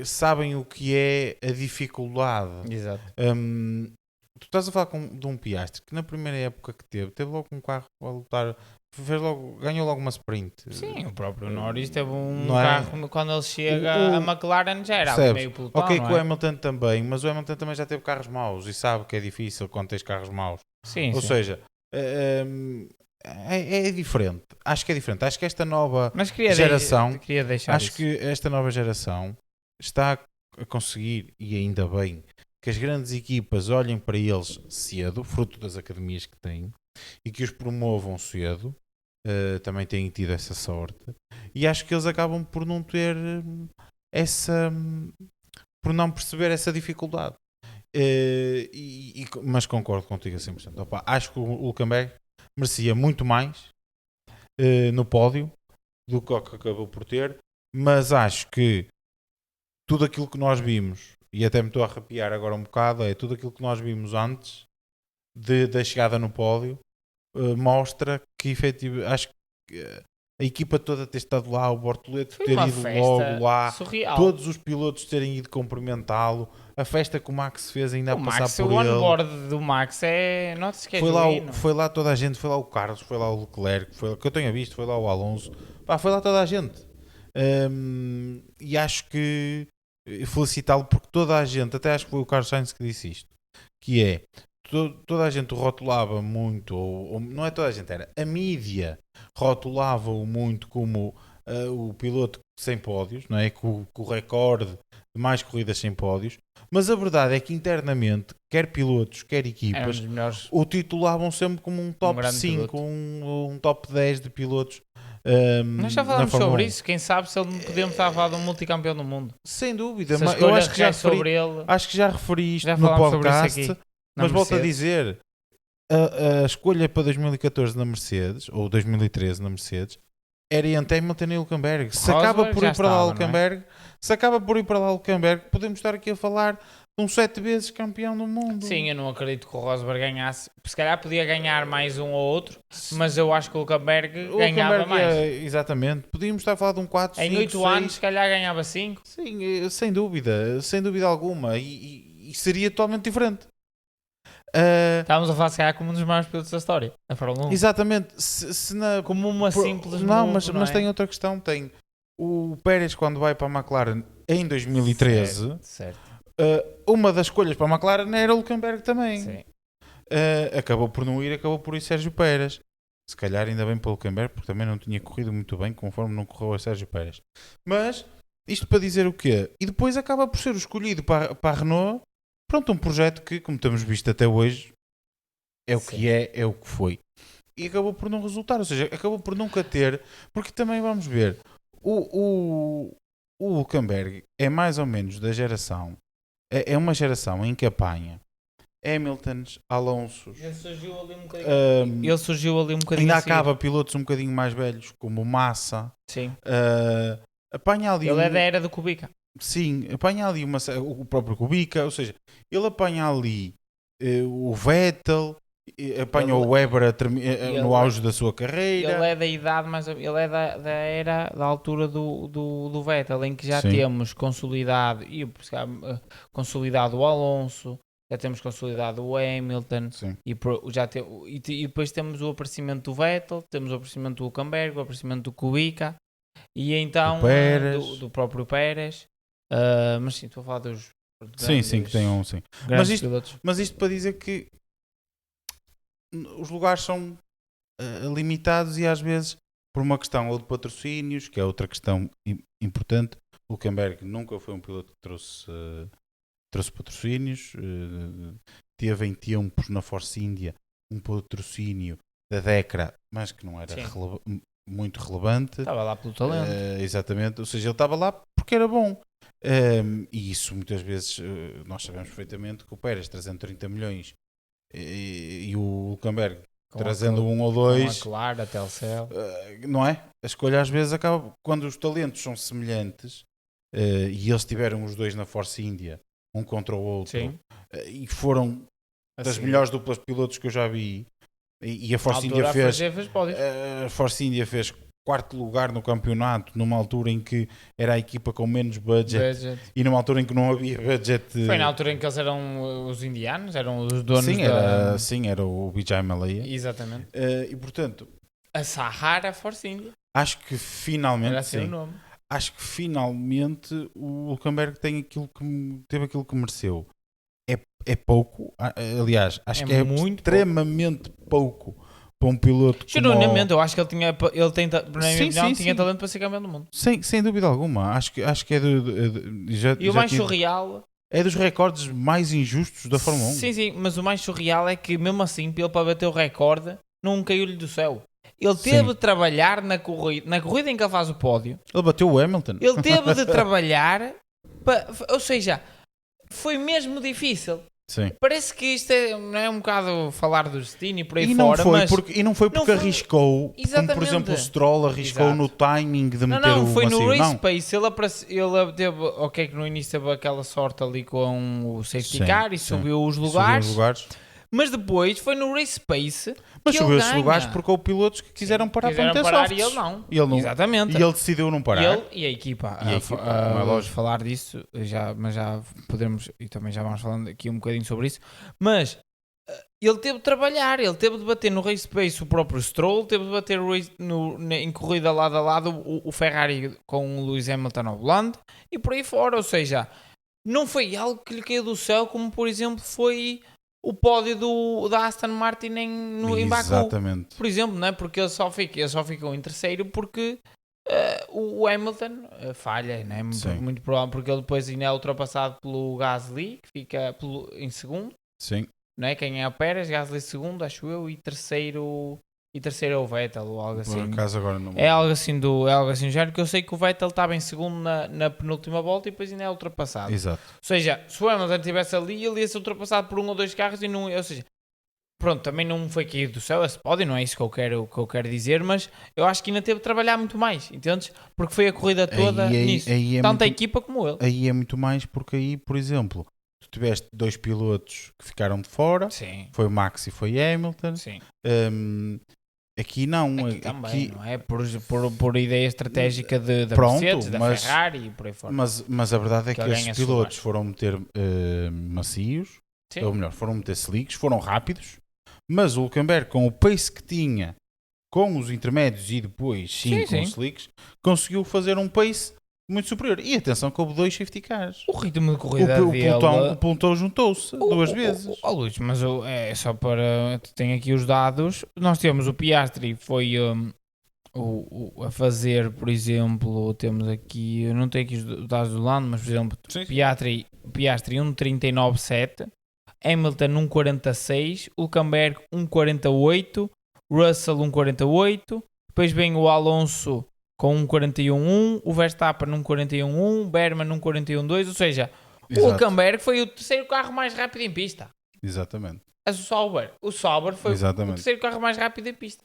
sabem o que é a dificuldade. Exato. Tu estás a falar de um Piastri que na primeira época que teve logo um carro a lutar, ganhou logo uma sprint. Sim, o próprio Norris teve um carro, quando ele chega a McLaren já era meio pelotão. Ok, com o Hamilton também, mas o Hamilton também já teve carros maus e sabe que é difícil quando tens carros maus. Sim, ou seja, é diferente. Acho que é diferente. Acho que esta nova geração, que esta nova geração está a conseguir, e ainda bem, que as grandes equipas olhem para eles cedo, fruto das academias que têm, e que os promovam cedo. Também têm tido essa sorte, e acho que eles acabam por não ter por não perceber essa dificuldade. Mas concordo contigo a 100%. Acho que o Hülkenberg merecia muito mais no pódio do que acabou por ter, mas acho que tudo aquilo que nós vimos, e até me estou a arrepiar agora um bocado, é tudo aquilo que nós vimos antes da chegada no pódio, mostra que efetivamente, acho que a equipa toda ter estado lá, o Bortoleto ter ido logo lá, surreal. Todos os pilotos terem ido cumprimentá-lo, a festa que o Max fez ainda a passar por ele. O onboard do Max nota-se que é foi lá toda a gente, foi lá o Carlos, foi lá o Leclerc, que eu tenha visto, foi lá o Alonso, foi lá toda a gente. E acho que felicitá-lo porque toda a gente, até acho que foi o Carlos Sainz que disse isto, que é, toda a gente o rotulava muito, ou não é toda a gente, era a mídia rotulava-o muito como o piloto sem pódios, não é? Com o recorde de mais corridas sem pódios, mas a verdade é que internamente, quer pilotos, quer equipas, o titulavam sempre como um top 5, um top 10 de pilotos. Nós já falámos sobre isso, quem sabe se ele não podemos estar a falar de um multicampeão do mundo. Sem dúvida, mas eu acho que já referi isto no podcast, mas volto a dizer, a escolha para 2014 na Mercedes, ou 2013 na Mercedes, era entre Hamilton e Hülkenberg. Se acaba por ir para lá Hülkenberg, podemos estar aqui a falar de um 7 vezes campeão do mundo. Sim, eu não acredito que o Rosberg ganhasse. Se calhar podia ganhar mais um ou outro, mas eu acho que o Hülkenberg ganhava mais. Exatamente. Podíamos estar a falar de um 4, 5, em 8 6. anos, se calhar ganhava 5. Sim, sem dúvida alguma. E seria totalmente diferente. Estávamos a falar, se calhar, como um dos maiores pilotos da história, a Fórmula 1. Exatamente. Como uma simples não, mas tem outra questão. Tem o Pérez, quando vai para a McLaren em 2013, certo. Uma das escolhas para a McLaren era o Hülkenberg também. Sim. Acabou por não ir, acabou por ir Sérgio Pérez. Se calhar ainda bem para o Hülkenberg, porque também não tinha corrido muito bem, conforme não correu a Sérgio Pérez. Mas, isto para dizer o quê? E depois acaba por ser o escolhido para a Renault. Pronto, um projeto que, como temos visto até hoje, é o que é o que foi. E acabou por não resultar, ou seja, acabou por nunca ter, porque também vamos ver, o Hülkenberg é mais ou menos da geração, é uma geração em que apanha Hamiltons, Alonsos. Ele surgiu ali um bocadinho. Ainda acaba pilotos um bocadinho mais velhos, como o Massa. Sim. Apanha ali ele é da era do Kubica. Sim, apanha ali o próprio Kubica, ou seja, ele apanha ali o Vettel, apanha o Weber no auge da sua carreira. Ele é da idade, mas ele é da era, da altura do Vettel, em que já temos consolidado o Alonso, já temos consolidado o Hamilton, e depois temos o aparecimento do Vettel, temos o aparecimento do Hülkenberg, o aparecimento do Kubica, e então do próprio Pérez. Mas sim, estou a falar dos que tenham mas isto para dizer que os lugares são limitados e às vezes por uma questão ou de patrocínios, que é outra questão importante. O Hülkenberg nunca foi um piloto que trouxe patrocínios, teve em tempos na Force India um patrocínio da Decra, mas que não era muito relevante. Estava lá pelo talento. Exatamente, ou seja, ele estava lá porque era bom. E isso muitas vezes nós sabemos perfeitamente que o Pérez trazendo 30 milhões e o Hülkenberg trazendo 1 ou 2, claro, até o céu, não é? A escolha às vezes acaba quando os talentos são semelhantes e eles tiveram os dois na Force India, um contra o outro, e foram das melhores duplas de pilotos que eu já vi. E a Force India fez 4º lugar no campeonato numa altura em que era a equipa com menos budget. E numa altura em que não havia budget. Foi na altura em que eles eram os indianos, eram os donos era o Vijay Mallya. Exatamente. E portanto a Sahara Force India. Acho que finalmente era assim o nome. Acho que finalmente o Hülkenberg teve aquilo que mereceu. É pouco, aliás, acho que é muito extremamente pouco para um piloto. Genuinamente, eu acho que ele tinha talento para ser campeão do mundo. Sem dúvida alguma. Acho que é e o mais surreal é dos recordes mais injustos da Fórmula 1. Sim, mas o mais surreal é que mesmo assim, ele para bater o recorde, não caiu-lhe do céu. Ele teve de trabalhar na corrida em que ele faz o pódio. Ele bateu o Hamilton. Ele teve de trabalhar, ou seja, foi mesmo difícil. Sim. Parece que isto não é um bocado falar do destino e por aí E fora, mas... não foi porque arriscou, como Exatamente. por exemplo o Stroll arriscou Exato. no timing de meter Não, o foi no macio. race pace, ele teve, ok, que no início teve aquela sorte ali com o safety car e subiu os lugares, mas depois foi no race pace mas que subiu ele esses ganha. lugares porque houve pilotos que quiseram parar para meter parar softs. e ele não. Exatamente. E ele decidiu não parar. Ele e a equipa. Não é lógico. Falar disso, mas já podemos, e também já vamos falando aqui um bocadinho sobre isso, mas ele teve de trabalhar, ele teve de bater no race pace o próprio Stroll, teve de bater em corrida lado a lado o Ferrari com o Lewis Hamilton ao volante e por aí fora, ou seja, não foi algo que lhe caiu do céu, como por exemplo foi o pódio da Aston Martin em Baku. Exatamente. Por exemplo, não é? Porque ele só ficou em terceiro porque o Hamilton falha, não é? Muito provável, porque ele depois ainda é ultrapassado pelo Gasly, que fica em segundo. Sim. Não é? Quem é o Pérez, Gasly segundo, acho eu, e terceiro é o Vettel ou algo assim. Por acaso agora não. É algo assim do género, que eu sei que o Vettel estava em segundo na penúltima volta e depois ainda é ultrapassado. Exato. Ou seja, se o Hamilton estivesse ali, ele ia ser ultrapassado por um ou dois carros e não, ou seja, pronto, também não foi caído do céu esse pódio, não é isso que eu quero dizer, mas eu acho que ainda teve de trabalhar muito mais, entendes? Porque foi a corrida toda nisso, tanto a equipa como ele. Aí é muito mais porque aí, por exemplo, tu tiveste dois pilotos que ficaram de fora. Sim. Foi o Max e foi Hamilton. Sim. Aqui não. Aqui também, não é? Por ideia estratégica da Mercedes, da Ferrari e por aí fora. Mas a verdade é que esses pilotos foram meter macios, Sim. ou melhor, foram meter slicks, foram rápidos, mas o Hülkenberg, com o pace que tinha, com os intermédios e depois com os slicks, conseguiu fazer um pace muito superior. E atenção que houve 2 safety cars. O ritmo de corrida dele... O pelotão juntou-se 2 vezes. Luís, mas é só para... Tenho aqui os dados. Nós temos o Piastri, foi a fazer, por exemplo, temos aqui... Eu não tenho aqui os dados do Lando, mas por exemplo, Piastri 1.39.7, Hamilton 1.46, Hülkenberg 1.48, Russell 1.48, depois vem o Alonso com 1.41.1, o Verstappen 1.41.1, Berman 1.41.2, ou seja, o Hülkenberg foi o terceiro carro mais rápido em pista. Exatamente. O Sauber foi o terceiro carro mais rápido em pista.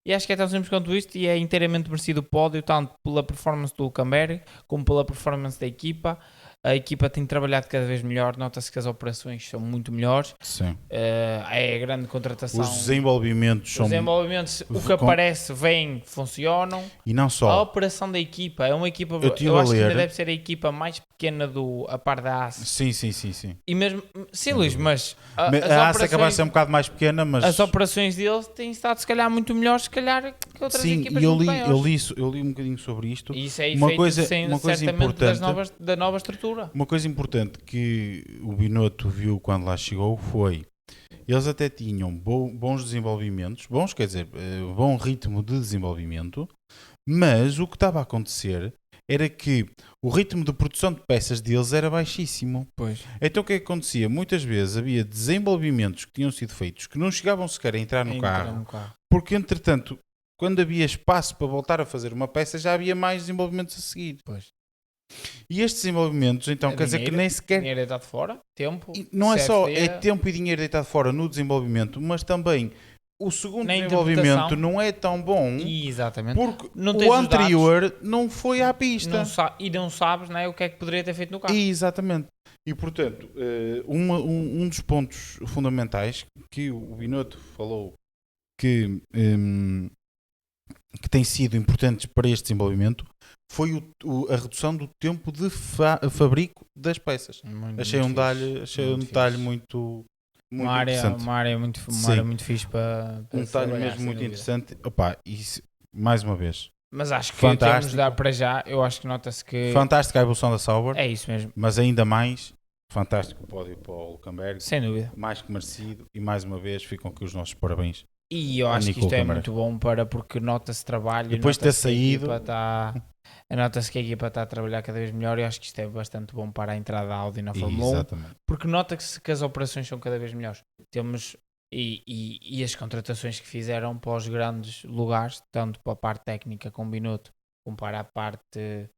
E acho que é tão simples quanto isto e é inteiramente merecido o pódio, tanto pela performance do Hülkenberg como pela performance da equipa. A equipa tem trabalhado cada vez melhor, nota-se que as operações são muito melhores. Sim. É a grande contratação. Os desenvolvimentos são... o que aparece, vem, funcionam. E não só. A operação da equipa é uma equipa... Eu acho que ainda deve ser a equipa mais pequena a par da AS. Sim. E mesmo... Sim, Luís, mas... A AS acaba a ser um bocado mais pequena, mas... As operações deles têm estado, se calhar, muito melhores, se calhar, que outras equipas muito maiores. Eu li um bocadinho sobre isto. E isso é efeito, certamente, da nova estrutura. Uma coisa importante que o Binotto viu quando lá chegou foi... Eles até tinham bons desenvolvimentos, bom ritmo de desenvolvimento, mas o que estava a acontecer era que o ritmo de produção de peças deles era baixíssimo. Pois. Então o que acontecia? Muitas vezes havia desenvolvimentos que tinham sido feitos que não chegavam sequer a entrar no carro, porque entretanto, quando havia espaço para voltar a fazer uma peça, já havia mais desenvolvimentos a seguir. Pois. E estes desenvolvimentos, então, quer dizer que nem sequer... Dinheiro deitado fora, tempo... Não é só tempo e dinheiro deitado fora no desenvolvimento, mas também o segundo desenvolvimento não é tão bom. Exatamente. Porque o anterior não foi à pista. Não sabes, não é, o que é que poderia ter feito no carro. Exatamente. E, portanto, um dos pontos fundamentais que o Binotto falou que tem sido importantes para este desenvolvimento foi a redução do tempo de fabrico das peças. Achei um detalhe muito uma área muito fixe para um detalhe mesmo muito interessante. Opa, isso, mais uma vez. Mas acho que temos de dar para já. Eu acho que nota-se que... Fantástica a evolução da Sauber. É isso mesmo. Mas ainda mais, fantástico o pódio para o Hülkenberg. Sem dúvida. Mais que merecido. E mais uma vez ficam aqui os nossos parabéns. E eu acho que isto é muito bom porque nota-se trabalho. Depois de ter saído... Nota-se que a equipa está a trabalhar cada vez melhor e acho que isto é bastante bom para a entrada da Audi na Fórmula 1. Porque nota-se que as operações são cada vez melhores. Temos e as contratações que fizeram para os grandes lugares, tanto para a parte técnica com o Binotto, como para a parte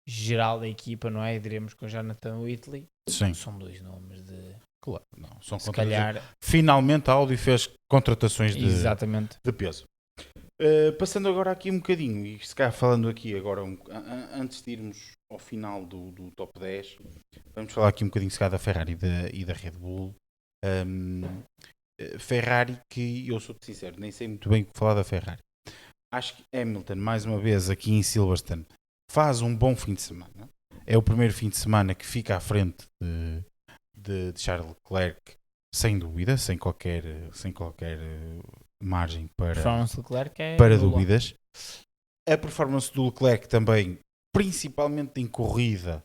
geral da equipa, não é? Diremos com o Jonathan Whitley. Sim. São dois nomes de Claro, não. São se calhar. Finalmente a Audi fez contratações Exatamente. de peso. Passando agora aqui um bocadinho, e se calhar falando aqui agora, antes de irmos ao final do top 10, vamos falar aqui um bocadinho se calhar da Ferrari e da Red Bull. Ferrari, que eu sou sincero, nem sei muito bem o que falar da Ferrari. Acho que Hamilton, mais uma vez aqui em Silverstone, faz um bom fim de semana. É o primeiro fim de semana que fica à frente de Charles Leclerc, sem dúvida, sem qualquer margem para dúvidas. A performance do Leclerc também, principalmente em corrida,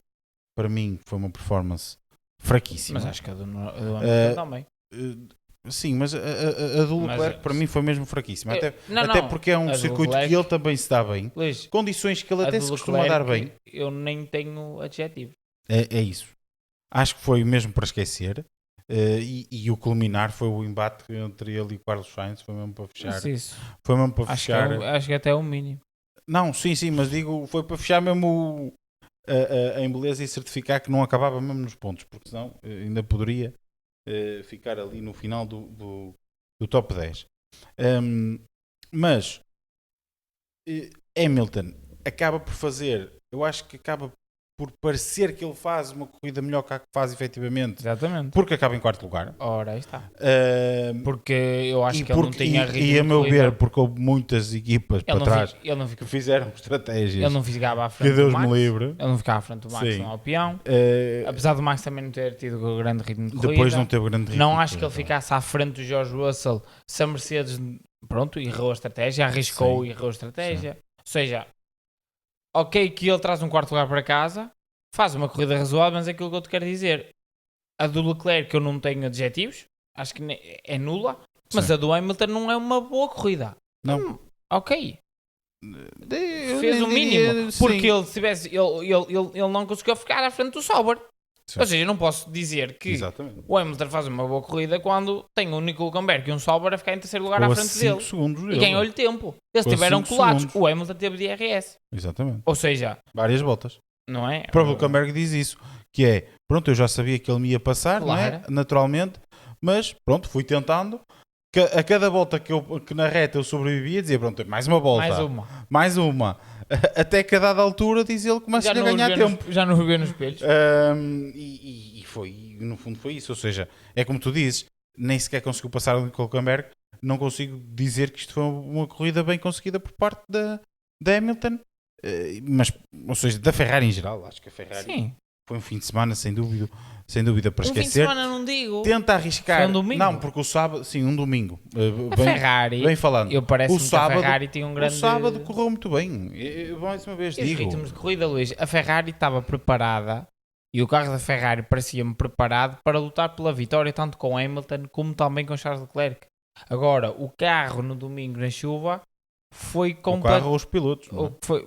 para mim foi uma performance fraquíssima. Mas acho que a do Hamilton também. Sim, mas a do Leclerc para mim foi mesmo fraquíssima. Até porque é um circuito Leclerc, que ele também se dá bem. Luís, Condições que ele até se costuma dar bem. Eu nem tenho adjetivo. É isso. Acho que foi mesmo para esquecer. E o culminar foi o embate entre ele e o Carlos Sainz. Foi mesmo para fechar. Isso. Foi mesmo para fechar. Acho que até é o mínimo. Não, sim, mas digo, foi para fechar mesmo em beleza e certificar que não acabava mesmo nos pontos, porque senão ainda poderia ficar ali no final do top 10. Mas Hamilton acaba por fazer, eu acho que acaba por parecer que ele faz uma corrida melhor que a que faz efetivamente. Exatamente. Porque acaba em quarto lugar. Ora, aí está. Porque eu acho que ele não tinha ritmo. E a meu ver, porque houve muitas equipas para trás que fizeram estratégias. Ele não ficava à frente que Deus do Max. Me livre. Ele não ficava à frente do Max no peão. Apesar do Max também não ter tido grande ritmo de corrida. Depois não teve grande ritmo. Não acho que ele ficasse à frente do George Russell se a Mercedes, pronto, errou a estratégia, arriscou e errou a estratégia. Sim. Ou seja, ok que ele traz um quarto lugar para casa, faz uma corrida razoável, mas é aquilo que eu te quero dizer. A do Leclerc, que eu não tenho adjetivos, acho que é nula, mas sim. A do Hamilton não é uma boa corrida. Não. Ok. Fez o mínimo. Porque ele, se tivesse, ele não conseguiu ficar à frente do Sauber. Sim. Ou seja, eu não posso dizer que o Hamilton faz uma boa corrida quando tem um Nico Hülkenberg e um Sauber a ficar em terceiro lugar à frente dele. E ganhou-lhe tempo. Eles tiveram colados. O Hamilton teve DRS. Exatamente. Ou seja, várias voltas. Não é? O próprio Hülkenberg diz isso. Que é, pronto, eu já sabia que ele me ia passar, claro. Não é? Naturalmente. Mas, pronto, fui tentando. A cada volta que na reta eu sobrevivia, dizia, pronto, mais uma volta. Mais uma. Até que a dada altura diz ele que começa a ganhar tempo. Já não revê nos espelhos. E foi, no fundo foi isso. Ou seja, é como tu dizes, nem sequer conseguiu passar o Hülkenberg. Não consigo dizer que isto foi uma corrida bem conseguida por parte da Hamilton. Mas, ou seja, da Ferrari em geral. Acho que a Ferrari foi um fim de semana, sem dúvida para esquecer. Um fim de semana não digo. Tenta arriscar. Foi um domingo. Não, porque o sábado, sim, um domingo. Ferrari, bem falando. Eu parece-me que a Ferrari tinha um grande... O sábado correu muito bem. Mais uma vez digo. Os ritmos de corrida, Luís, a Ferrari estava preparada e o carro da Ferrari parecia-me preparado para lutar pela vitória, tanto com Hamilton como também com Charles Leclerc. Agora, o carro no domingo na chuva foi completo. O carro ou os pilotos.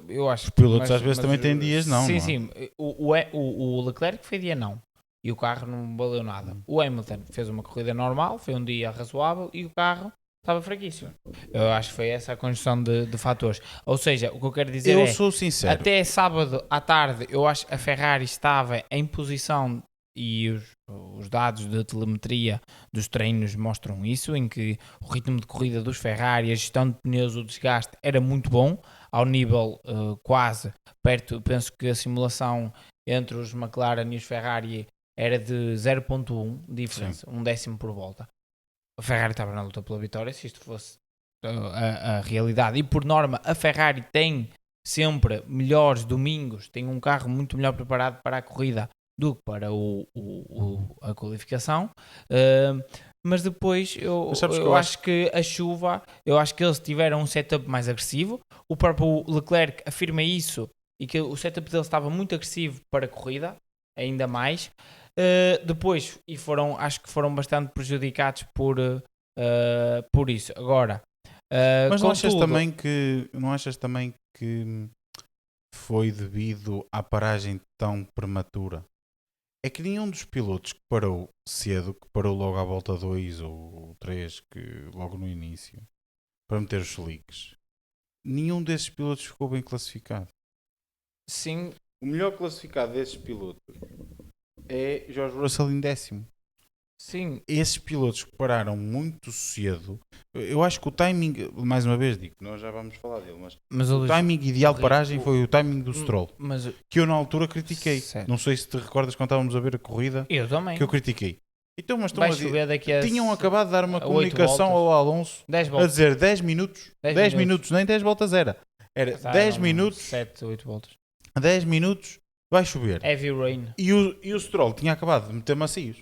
Eu acho os pilotos às vezes também têm dias não. Sim, não é? sim. O Leclerc foi dia não. E o carro não valeu nada. O Hamilton fez uma corrida normal, foi um dia razoável e o carro estava fraquíssimo. Eu acho que foi essa a conjunção de fatores. Ou seja, o que eu quero dizer sou sincero. Até sábado à tarde, eu acho que a Ferrari estava em posição e os dados de telemetria dos treinos mostram isso, em que o ritmo de corrida dos Ferrari, a gestão de pneus, o desgaste era muito bom, ao nível quase perto, penso que a simulação entre os McLaren e os Ferrari era de 0.1 diferença, um décimo por volta. A Ferrari estava na luta pela vitória, se isto fosse a realidade. E por norma, a Ferrari tem sempre melhores domingos, tem um carro muito melhor preparado para a corrida do que para a qualificação. Mas depois eu acho que a chuva, eu acho que eles tiveram um setup mais agressivo. O próprio Leclerc afirma isso e que o setup deles estava muito agressivo para a corrida, ainda mais. Depois, acho que foram bastante prejudicados por isso. Agora, mas não achas também que foi devido à paragem tão prematura? É que nenhum dos pilotos que parou cedo, que parou logo à volta 2 ou 3, que logo no início, para meter os slicks, nenhum desses pilotos ficou bem classificado. Sim. O melhor classificado desses pilotos é George Russell em 10º. Sim. Esses pilotos que pararam muito cedo, eu acho que o timing, mais uma vez digo, nós já vamos falar dele, mas o timing ideal de paragem foi o timing do Stroll, que eu na altura critiquei. Certo. Não sei se te recordas quando estávamos a ver a corrida, Eu também. que eu critiquei. Então, mas Vai chover daqui a tinham acabado de dar uma 8 comunicação voltas. ao Alonso 10 a voltas. dizer 10 minutos, 10 minutos, nem 10 voltas era 10 minutos, 7, 8 voltas. 10 minutos vai chover. Heavy rain. E o Stroll tinha acabado de meter macios.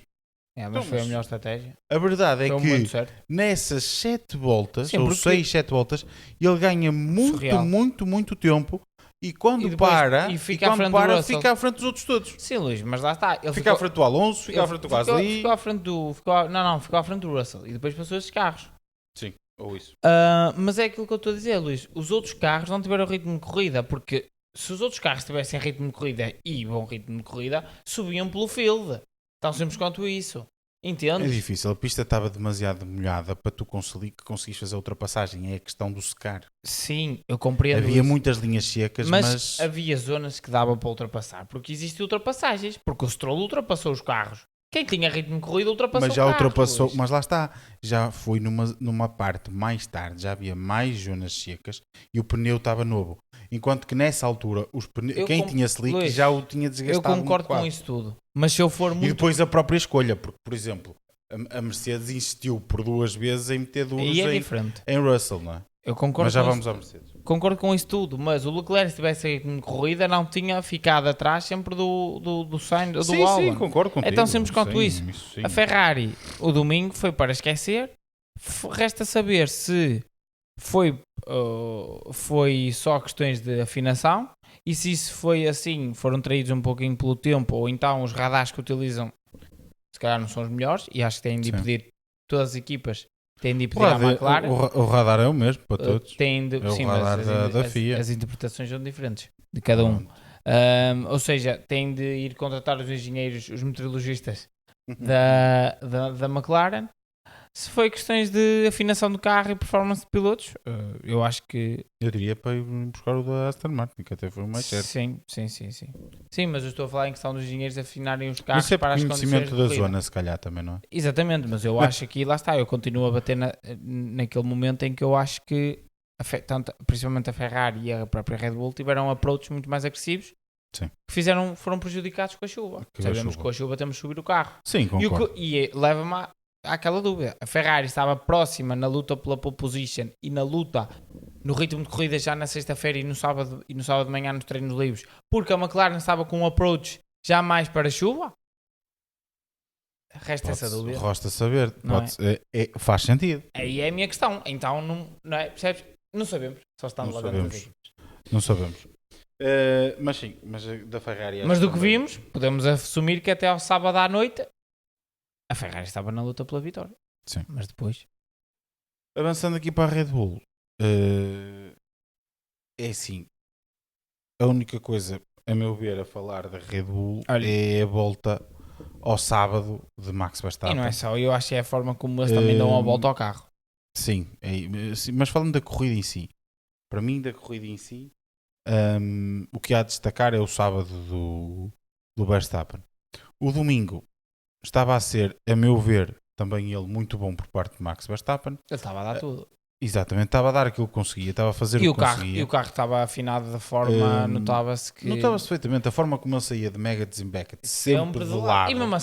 Mas Então, foi a melhor estratégia. A verdade é Foi que muito certo. nessas 7 voltas, Sim, ou porque- 6, 7 voltas, ele ganha muito, Surreal. muito tempo e quando E depois- para, e fica à frente do para Russell. fica à frente dos outros todos. Sim, Luís, mas lá está. Ele Fica à frente do Alonso, fica à frente do Gasly. Ficou à frente do... Ficou à frente do Russell. E depois passou esses carros. Sim, ou isso. Mas é aquilo que eu estou a dizer, Luís. Os outros carros não tiveram ritmo de corrida, porque se os outros carros tivessem ritmo de corrida e bom ritmo de corrida, subiam pelo field. Tão simples quanto isso. É Entendes? difícil, a pista estava demasiado molhada para tu conseguires fazer a ultrapassagem. É a questão do secar. Sim, eu compreendo Havia isso. muitas linhas secas, mas havia zonas que dava para ultrapassar, porque existem ultrapassagens, porque o Stroll ultrapassou os carros. Quem tinha ritmo de corrida ultrapassou já carros, ultrapassou. Luís. Mas lá está, já foi numa parte mais tarde, já havia mais zonas secas e o pneu estava novo. Enquanto que nessa altura, quem tinha slick Luís, já o tinha desgastado. Eu concordo com isso tudo, mas se eu for E muito... depois a própria escolha, porque, por exemplo, a Mercedes insistiu por 2 vezes em meter duros E é diferente. em Russell, não é? Eu concordo Mas já com vamos isso. à Mercedes. Concordo com isso tudo, mas o Leclerc, se tivesse ritmo de corrida, não tinha ficado atrás sempre do Sainz, do Sim, Albon. sim, concordo contigo. É tão simples quanto Sim, isso. sim. A Ferrari, o domingo, foi para esquecer. Resta saber se foi só questões de afinação e se isso foi assim, foram traídos um pouquinho pelo tempo, ou então os radares que utilizam se calhar não são os melhores, e acho que têm de pedir, todas as equipas têm de pedir à McLaren. O radar é o mesmo para todos. Têm de, É o sim, radar mas da FIA. as interpretações são diferentes de cada um. Ou seja, têm de ir contratar os engenheiros, os meteorologistas da McLaren. Se foi questões de afinação do carro e performance de pilotos, eu acho que... Eu diria para ir buscar o da Aston Martin, que até foi o mais certo. Sim. Sim, mas eu estou a falar em questão dos engenheiros afinarem os carros Isso é para as condições conhecimento de da corrida. zona, se calhar, também, não é? Exatamente, mas eu acho que, lá está, eu continuo a bater naquele momento em que eu acho que, principalmente a Ferrari e a própria Red Bull, tiveram approaches muito mais agressivos. Sim. Que foram prejudicados com a chuva. Sabemos que com a chuva temos de subir o carro. Sim, concordo. E leva-me àquela dúvida. A Ferrari estava próxima na luta pela pole position e na luta no ritmo de corrida já na sexta-feira e no sábado de manhã nos treinos livres, porque a McLaren estava com um approach já mais para a chuva. Resta essa dúvida. Resta saber. Não Faz sentido. Aí é a minha questão. Então, não é? Percebes? Não sabemos. Só estamos lá dentro das equipes. Não sabemos. Mas sim, mas da Ferrari... Mas do que vimos, podemos assumir que até ao sábado à noite a Ferrari estava na luta pela vitória. Sim. Mas depois... Avançando aqui para a Red Bull, é assim, a única coisa, a meu ver, a falar da Red Bull é a volta ao sábado de Max Verstappen. E não é só, eu acho que é a forma como eles também dão a volta ao carro. Sim, mas falando da corrida em si, para mim da corrida em si, o que há a destacar é o sábado do Verstappen. O domingo estava a ser, a meu ver, também ele muito bom por parte de Max Verstappen. Ele estava a dar tudo. Exatamente, estava a dar aquilo que conseguia, estava a fazer o que conseguia. E o carro estava afinado da forma, notava-se que... Notava-se perfeitamente a forma como ele saía de Mega Beckett, sempre de lado. E mesmo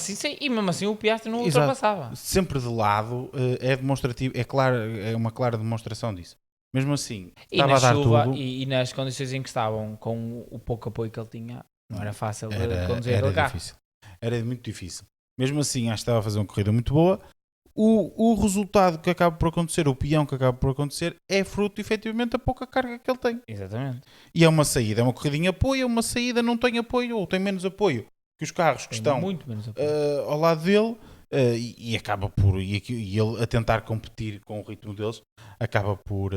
assim o Piastri não ultrapassava. Sempre de lado, é demonstrativo, é claro, é uma clara demonstração disso. Mesmo assim, estava a dar tudo. E nas condições em que estavam, com o pouco apoio que ele tinha, não era fácil de conduzir aquele carro. Difícil. Era muito difícil. Mesmo assim, acho que estava a fazer uma corrida muito boa. O resultado que acaba por acontecer, o peão que acaba por acontecer, é fruto, efetivamente, da pouca carga que ele tem. Exatamente. E é uma saída, é uma corrida em apoio, é uma saída não tem apoio, ou tem menos apoio que os carros que estão muito menos apoio. ao lado dele, e acaba por, e ele a tentar competir com o ritmo deles, acaba por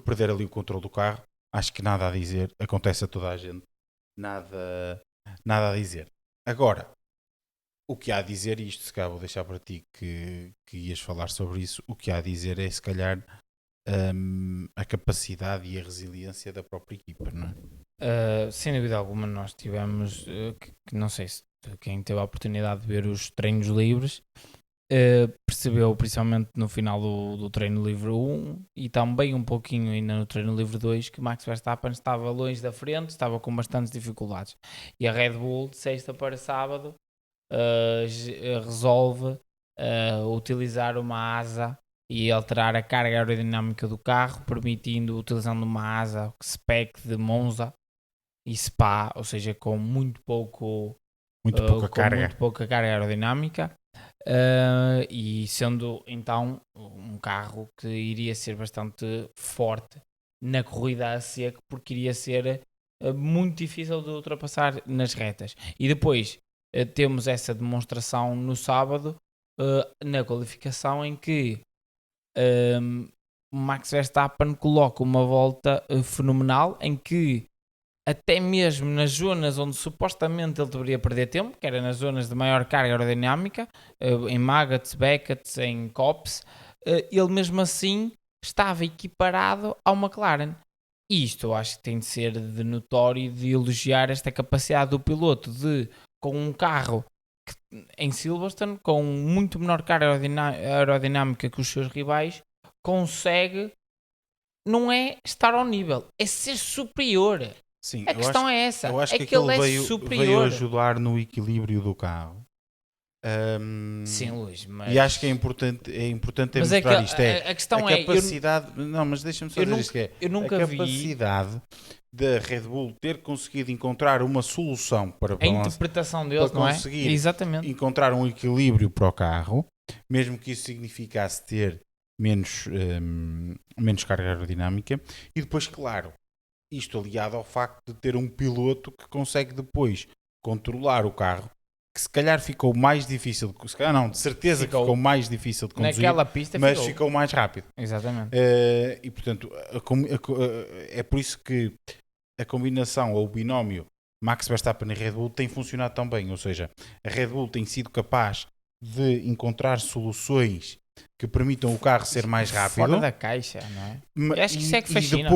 perder ali o controle do carro. Acho que nada a dizer, acontece a toda a gente, nada a dizer. Agora, o que há a dizer, e isto se calhar vou deixar para ti que ias falar sobre isso, o que há a dizer é se calhar a capacidade e a resiliência da própria equipa, não é? Sem dúvida alguma nós tivemos, que não sei se quem teve a oportunidade de ver os treinos livres, percebeu principalmente no final do treino livre 1 e também um pouquinho ainda no treino livre 2 que Max Verstappen estava longe da frente, estava com bastantes dificuldades. E a Red Bull, de sexta para sábado, resolve utilizar uma asa e alterar a carga aerodinâmica do carro, utilizando uma asa spec de Monza e Spa, ou seja, com muito pouca carga aerodinâmica, e sendo então um carro que iria ser bastante forte na corrida a seco, porque iria ser muito difícil de ultrapassar nas retas. E depois temos essa demonstração no sábado, na qualificação, em que Max Verstappen coloca uma volta fenomenal, em que até mesmo nas zonas onde supostamente ele deveria perder tempo, que era nas zonas de maior carga aerodinâmica, em Maggots, Beckett's, em Copse, ele mesmo assim estava equiparado ao McLaren. E isto eu acho que tem de ser de notório e de elogiar esta capacidade do piloto de, com um carro em Silverstone, com muito menor carga aerodinâmica que os seus rivais, consegue, não é estar ao nível, é ser superior. Sim, a questão é essa. Eu acho que ele veio, superior. Veio ajudar no equilíbrio do carro. Sim, Luís, mas... E acho que é importante mostrar isto. A questão a capacidade... Não, mas deixa-me só dizer isto, que é eu nunca a capacidade da Red Bull ter conseguido encontrar uma solução para a interpretação deles, para não é? conseguir Exatamente. encontrar um equilíbrio para o carro, mesmo que isso significasse ter menos carga aerodinâmica. E depois, claro, isto aliado ao facto de ter um piloto que consegue depois controlar o carro, que se calhar ficou mais difícil, de certeza que ficou mais difícil de conduzir, naquela pista, mas ficou mais rápido. Exatamente. E portanto, é por isso que a combinação ou o binómio Max Verstappen e Red Bull tem funcionado tão bem, ou seja, a Red Bull tem sido capaz de encontrar soluções que permitam o carro ser mais rápido. Fora da caixa, não é? Eu acho que isso é que fascina.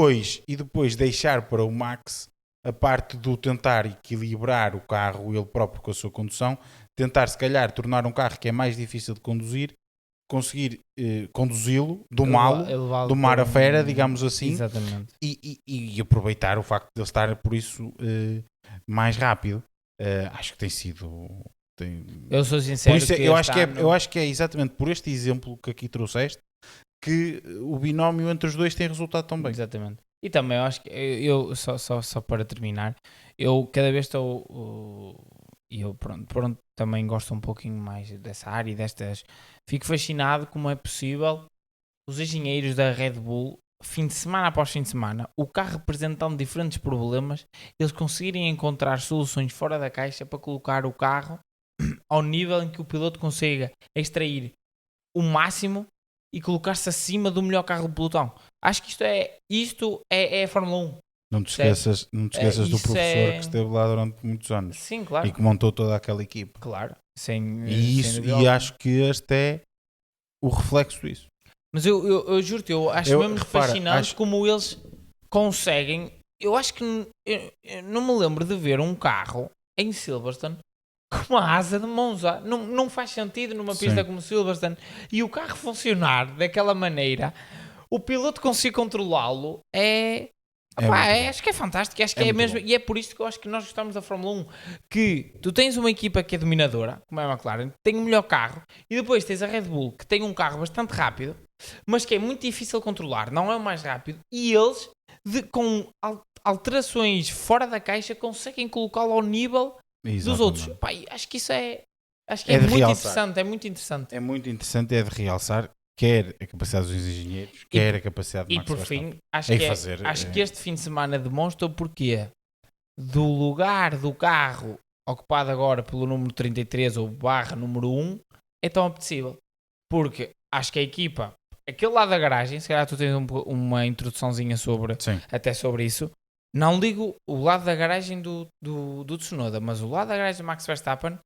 E depois deixar para o Max a parte do tentar equilibrar o carro, ele próprio com a sua condução, tentar se calhar tornar um carro que é mais difícil de conduzir, conseguir conduzi-lo, domar a fera, digamos assim. Exatamente. E aproveitar o facto de ele estar por isso mais rápido. Acho que tem sido... Eu sou sincero. Por isso, eu acho que é exatamente por este exemplo que aqui trouxeste que o binómio entre os dois tem resultado tão bem. Exatamente. E também eu acho que eu só para terminar, eu cada vez estou pronto, também gosto um pouquinho mais dessa área e destas. Fico fascinado como é possível os engenheiros da Red Bull, fim de semana após fim de semana, o carro apresentando diferentes problemas, eles conseguirem encontrar soluções fora da caixa para colocar o carro ao nível em que o piloto consiga extrair o máximo e colocar-se acima do melhor carro do pelotão. Acho que isto é a Fórmula 1. Não te esqueças do professor que esteve lá durante muitos anos. Sim, claro. E que montou toda aquela equipa. Claro. E acho que este é o reflexo disso. Mas eu juro-te, eu acho mesmo fascinante como eles conseguem. Eu acho que eu não me lembro de ver um carro em Silverstone com uma asa de Monza. Não faz sentido numa pista como Silverstone. E o carro funcionar daquela maneira, o piloto conseguir controlá-lo acho que é fantástico. Acho que é mesmo, e é por isso que eu acho que nós gostamos da Fórmula 1. Que tu tens uma equipa que é dominadora, como é a McLaren, tem o melhor carro, e depois tens a Red Bull, que tem um carro bastante rápido, mas que é muito difícil de controlar, não é o mais rápido, e eles, com alterações fora da caixa, conseguem colocá-lo ao nível dos outros. Acho que isso é muito interessante. É muito interessante. É muito interessante, é de realçar quer a capacidade dos engenheiros, quer a capacidade de Max Verstappen. E por fim, acho que este fim de semana demonstra o porquê do lugar do carro ocupado agora pelo número 33 ou barra número 1 é tão apetecível. Porque acho que a equipa, aquele lado da garagem, se calhar tu tens uma introduçãozinha até sobre isso. Não digo o lado da garagem do Tsunoda, mas o lado da garagem do Max Verstappen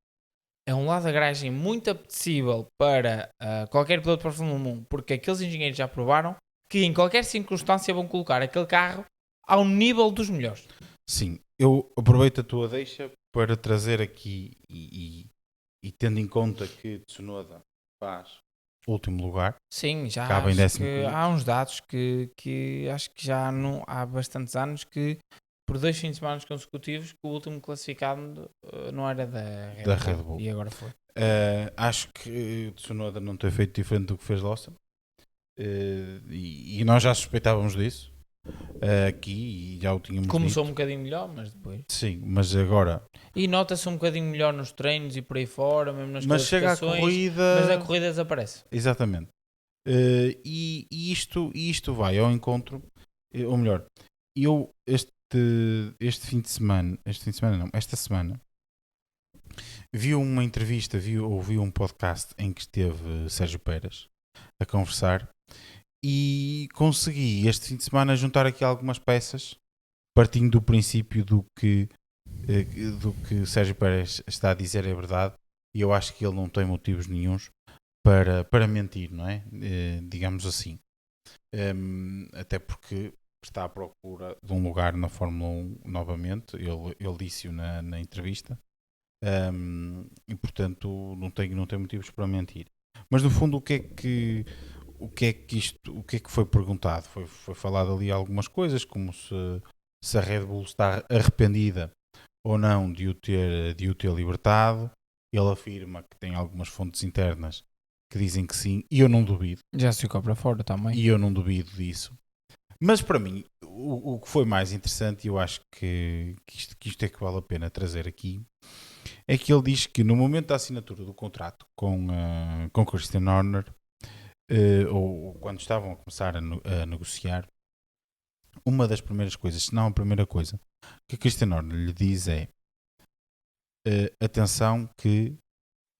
é um lado da garagem muito apetecível para qualquer piloto para a Fórmula 1, porque aqueles engenheiros já provaram que em qualquer circunstância vão colocar aquele carro ao nível dos melhores. Sim, eu aproveito a tua deixa para trazer aqui e tendo em conta que Tsunoda faz último lugar. Sim, já acaba em acho que 15º. há uns dados que acho que já não, há bastantes anos que por 2 fins de semana consecutivos que o último classificado não era da Red Bull. E agora foi. Acho que Tsunoda não tem feito diferente do que fez Lawson. E nós já suspeitávamos disso aqui e já o tínhamos Começou dito. um bocadinho melhor, mas depois. Sim, mas agora. E nota-se um bocadinho melhor nos treinos e por aí fora, mesmo nas Mas chega a classificações, corrida. mas a corrida desaparece. Exatamente. E isto vai ao encontro, ou melhor, eu esta semana vi uma entrevista, ouvi um podcast em que esteve Sérgio Pérez a conversar e consegui este fim de semana juntar aqui algumas peças partindo do princípio do que Sérgio Pérez está a dizer é verdade e eu acho que ele não tem motivos nenhuns para mentir, não é? Digamos assim. Até porque está à procura de um lugar na Fórmula 1 novamente, ele disse-o na entrevista, e portanto não tem motivos para mentir. Mas no fundo o que é que foi perguntado? Foi falado ali algumas coisas, como se a Red Bull está arrependida ou não de o ter libertado. Ele afirma que tem algumas fontes internas que dizem que sim, e eu não duvido. Já se ficou para fora também. E eu não duvido disso. Mas para mim, o que foi mais interessante, e eu acho que isto é que vale a pena trazer aqui, é que ele diz que no momento da assinatura do contrato com Christian Horner, ou quando estavam a começar a negociar, uma das primeiras coisas, se não a primeira coisa, que Christian Horner lhe diz é atenção que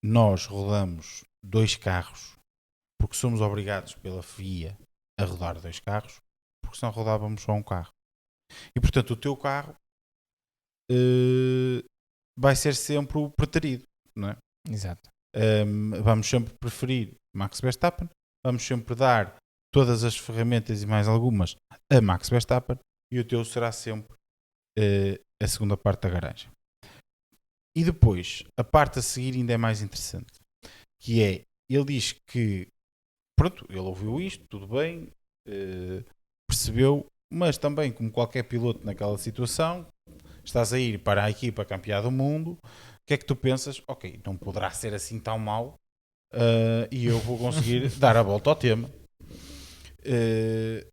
nós rodamos 2 carros porque somos obrigados pela FIA a rodar 2 carros, porque senão rodávamos só um carro. E portanto o teu carro vai ser sempre o preterido, não é? Exato. Vamos sempre preferir Max Verstappen, vamos sempre dar todas as ferramentas e mais algumas a Max Verstappen e o teu será sempre a segunda parte da garagem. E depois, a parte a seguir ainda é mais interessante, que é, ele diz que pronto, ele ouviu isto, tudo bem, percebeu, mas também como qualquer piloto naquela situação, estás a ir para a equipa campeã do mundo, o que é que tu pensas? Ok, não poderá ser assim tão mau e eu vou conseguir dar a volta ao tema.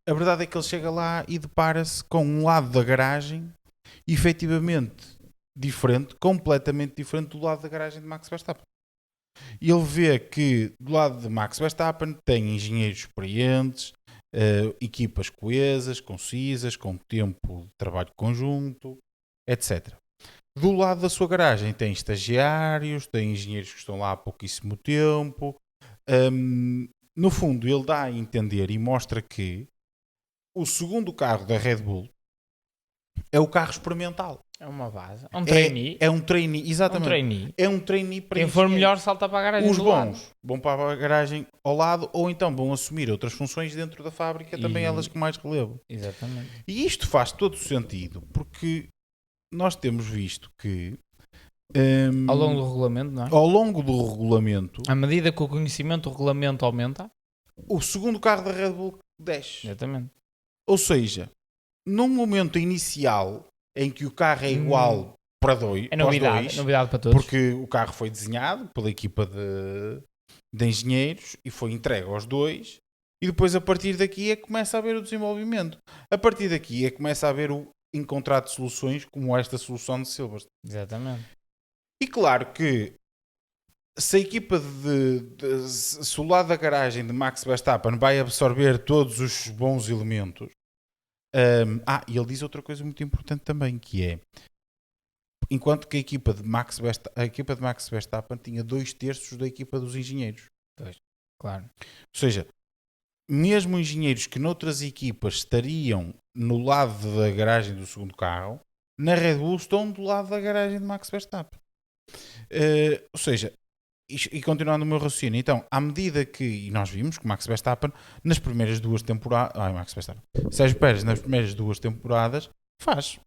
A verdade é que ele chega lá e depara-se com um lado da garagem efetivamente diferente, completamente diferente do lado da garagem de Max Verstappen. E ele vê que do lado de Max Verstappen tem engenheiros experientes, equipas coesas, concisas, com tempo de trabalho conjunto, etc. Do lado da sua garagem tem estagiários, tem engenheiros que estão lá há pouquíssimo tempo. No fundo, ele dá a entender e mostra que o segundo carro da Red Bull é o carro experimental. É uma base. É um trainee. É um trainee, exatamente. É um trainee para quem for melhor salta para a garagem. Os bons vão para a garagem ao lado ou então vão assumir outras funções dentro da fábrica, também elas com mais relevo. Exatamente. E isto faz todo o sentido, porque nós temos visto que ao longo do regulamento, não é? Ao longo do regulamento, à medida que o conhecimento do regulamento aumenta, o segundo carro da Red Bull desce. Exatamente. Ou seja, num momento inicial em que o carro é igual para dois, é novidade para todos. Porque o carro foi desenhado pela equipa de engenheiros e foi entregue aos dois, e depois a partir daqui é que começa a haver o desenvolvimento. A partir daqui é que começa a haver o encontrar de soluções como esta solução de Silverstone. Exatamente. E claro que se a equipa se o lado da garagem de Max Verstappen vai absorver todos os bons elementos. E ele diz outra coisa muito importante também, que é enquanto que a equipa de Max Verstappen tinha 2/3 da equipa dos engenheiros. Pois, claro. Ou seja, mesmo engenheiros que noutras equipas estariam no lado da garagem do segundo carro, na Red Bull estão do lado da garagem de Max Verstappen. Ou seja, e continuando o meu raciocínio, então, à medida que, e nós vimos que Max Verstappen nas primeiras 2 temporadas, Sérgio Pérez nas primeiras 2 temporadas Faz.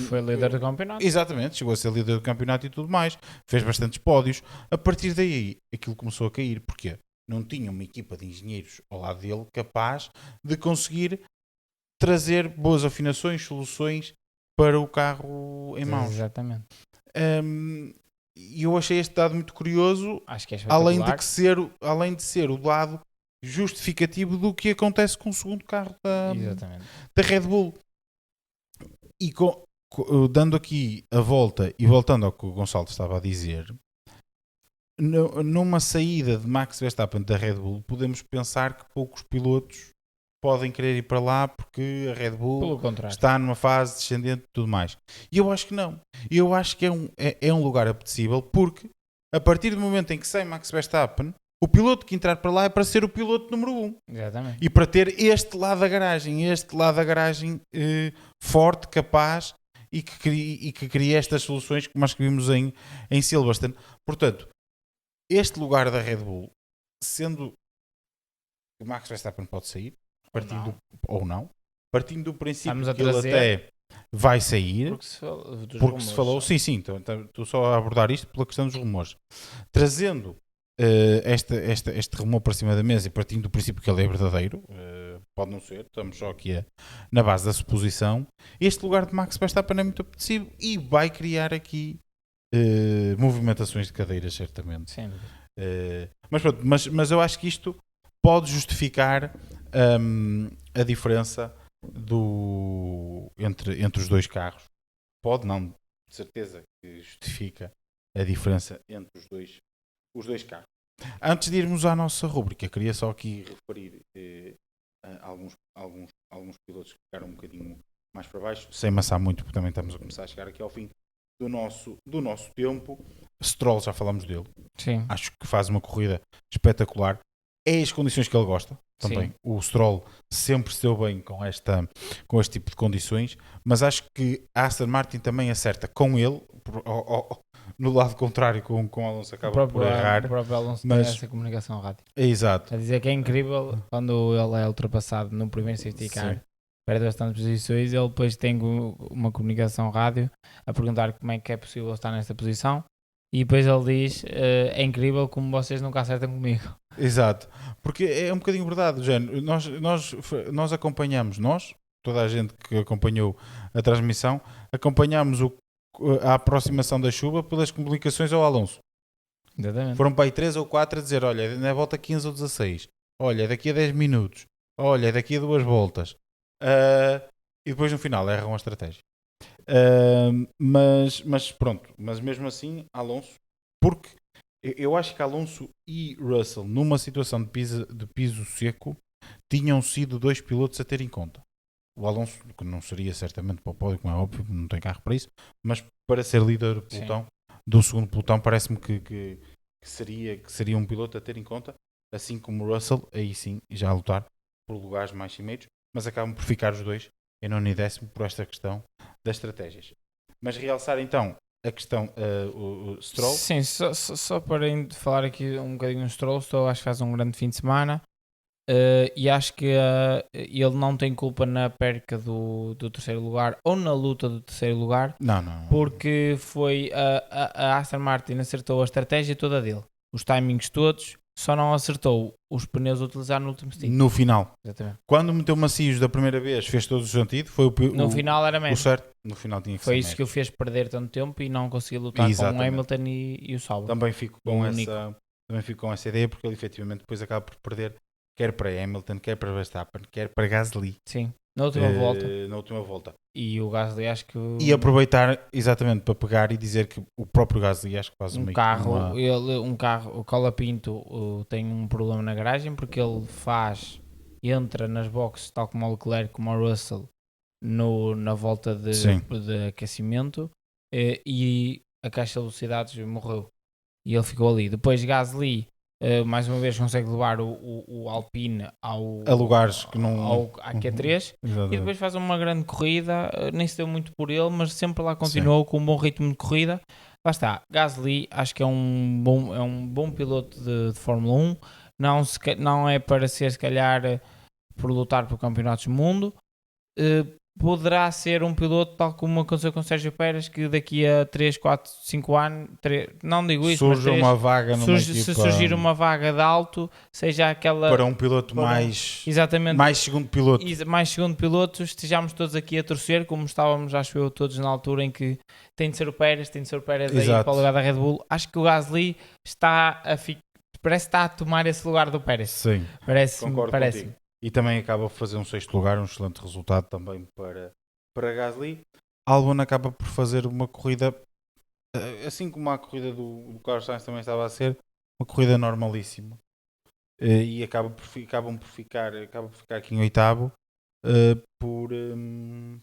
Foi líder do campeonato. Exatamente, chegou a ser líder do campeonato e tudo mais. Fez bastantes pódios. A partir daí, aquilo começou a cair. Porquê? Não tinha uma equipa de engenheiros ao lado dele capaz de conseguir trazer boas afinações, soluções para o carro em mãos. Exatamente. E eu achei este dado muito curioso, acho que é além de ser o lado justificativo do que acontece com o segundo carro da Red Bull. E dando aqui a volta e voltando ao que o Gonçalo estava a dizer, numa saída de Max Verstappen da Red Bull, podemos pensar que poucos pilotos podem querer ir para lá porque a Red Bull está numa fase descendente e tudo mais. E eu acho que não. Eu acho que é um lugar apetecível, porque a partir do momento em que sai Max Verstappen, o piloto que entrar para lá é para ser o piloto número 1. Exatamente. E para ter este lado da garagem forte, capaz e que cria estas soluções como nós que vimos em Silverstone. Portanto, este lugar da Red Bull, sendo que o Max Verstappen pode sair, partindo do princípio que ele até vai sair, porque se falou, sim, estou só a abordar isto pela questão dos rumores, trazendo este rumor para cima da mesa e partindo do princípio que ele é verdadeiro, pode não ser, estamos só aqui na base da suposição, este lugar de Max Verstappen é muito apetecível e vai criar aqui movimentações de cadeiras, certamente. Sim. Mas eu acho que isto pode justificar a diferença entre os dois carros. Pode não, de certeza que justifica a diferença entre os dois carros. Antes de irmos à nossa rúbrica, queria só aqui referir alguns pilotos que ficaram um bocadinho mais para baixo, sem amassar muito, porque também estamos a começar a chegar aqui ao fim do nosso tempo. Stroll, já falamos dele. Sim. Acho que faz uma corrida espetacular. É as condições que ele gosta também. Sim. O Stroll sempre se deu bem com este tipo de condições, mas acho que a Aston Martin também acerta com ele, no lado contrário, com o Alonso acaba por errar. O próprio Alonso tem essa comunicação rádio. Exato. A dizer que é incrível quando ele é ultrapassado no primeiro safety car, perde bastantes posições, ele depois tem uma comunicação rádio a perguntar como é que é possível estar nesta posição. E depois ele diz, é incrível como vocês nunca acertam comigo. Exato, porque é um bocadinho verdade, género. Nós acompanhamos, toda a gente que acompanhou a transmissão, acompanhamos a aproximação da chuva pelas comunicações ao Alonso. Exatamente. Foram para aí 3 ou 4 a dizer, olha, na volta 15 ou 16, olha, daqui a 10 minutos, olha, daqui a 2 voltas. E depois no final erram a estratégia. Mas pronto, mas mesmo assim Alonso, porque eu acho que Alonso e Russell numa situação de piso seco tinham sido dois pilotos a ter em conta. O Alonso, que não seria certamente para o pódio, como é óbvio, não tem carro para isso, mas para ser líder do pelotão, do segundo pelotão, parece-me que seria um piloto a ter em conta, assim como o Russell, aí sim, já a lutar por lugares mais cimeiros, mas acabam por ficar os dois em nono e décimo por esta questão das estratégias. Mas realçar então a questão o Stroll. Sim, só para falar aqui um bocadinho no Stroll, acho que faz um grande fim de semana e acho que ele não tem culpa na perca do terceiro lugar ou na luta do terceiro lugar. Não. Porque foi a Aston Martin acertou a estratégia toda dele, os timings todos, só não acertou os pneus a utilizar no último stint. No final. Exatamente. Quando meteu macios da primeira vez, fez todo o sentido. No final era médio. O certo. No final tinha que foi ser isso médio. que o fez perder tanto tempo e não conseguiu lutar com o Hamilton e o Sauber. Também fico com essa ideia, porque ele efetivamente depois acaba por perder, quer para Hamilton, quer para Verstappen, quer para Gasly. Sim, na última volta. E o Gasly acho que... E aproveitar exatamente para pegar e dizer que o próprio Gasly acho que faz um carro, o Colapinto tem um problema na garagem porque ele entra nas boxes tal como o Leclerc, como o Russell na volta de aquecimento e a caixa de velocidades morreu e ele ficou ali. Depois Gasly mais uma vez consegue levar o Alpine a lugares que não... à Q3 e depois faz uma grande corrida, nem se deu muito por ele, mas sempre lá continuou com um bom ritmo de corrida. Lá está, Gasly acho que é um bom piloto de Fórmula 1, não é para ser se calhar por lutar por campeonatos do mundo, poderá ser um piloto tal como aconteceu com o Sérgio Pérez, que daqui a 3, 4, 5 anos, não digo isso, surge mas uma vaga numa equipa, se surgir uma vaga de alto, seja aquela... Para um piloto mais... Exatamente. Mais segundo piloto. Mais segundo piloto, estejamos todos aqui a torcer, como estávamos, acho eu, todos na altura em que tem de ser o Pérez aí para o lugar da Red Bull. Acho que o Gasly parece que está a tomar esse lugar do Pérez. Sim, concordo contigo. E também acaba por fazer um 6º lugar, um excelente resultado também para Gasly. Albon acaba por fazer uma corrida, assim como a corrida do Carlos Sainz também estava a ser, uma corrida normalíssima. E acaba por ficar aqui em 8º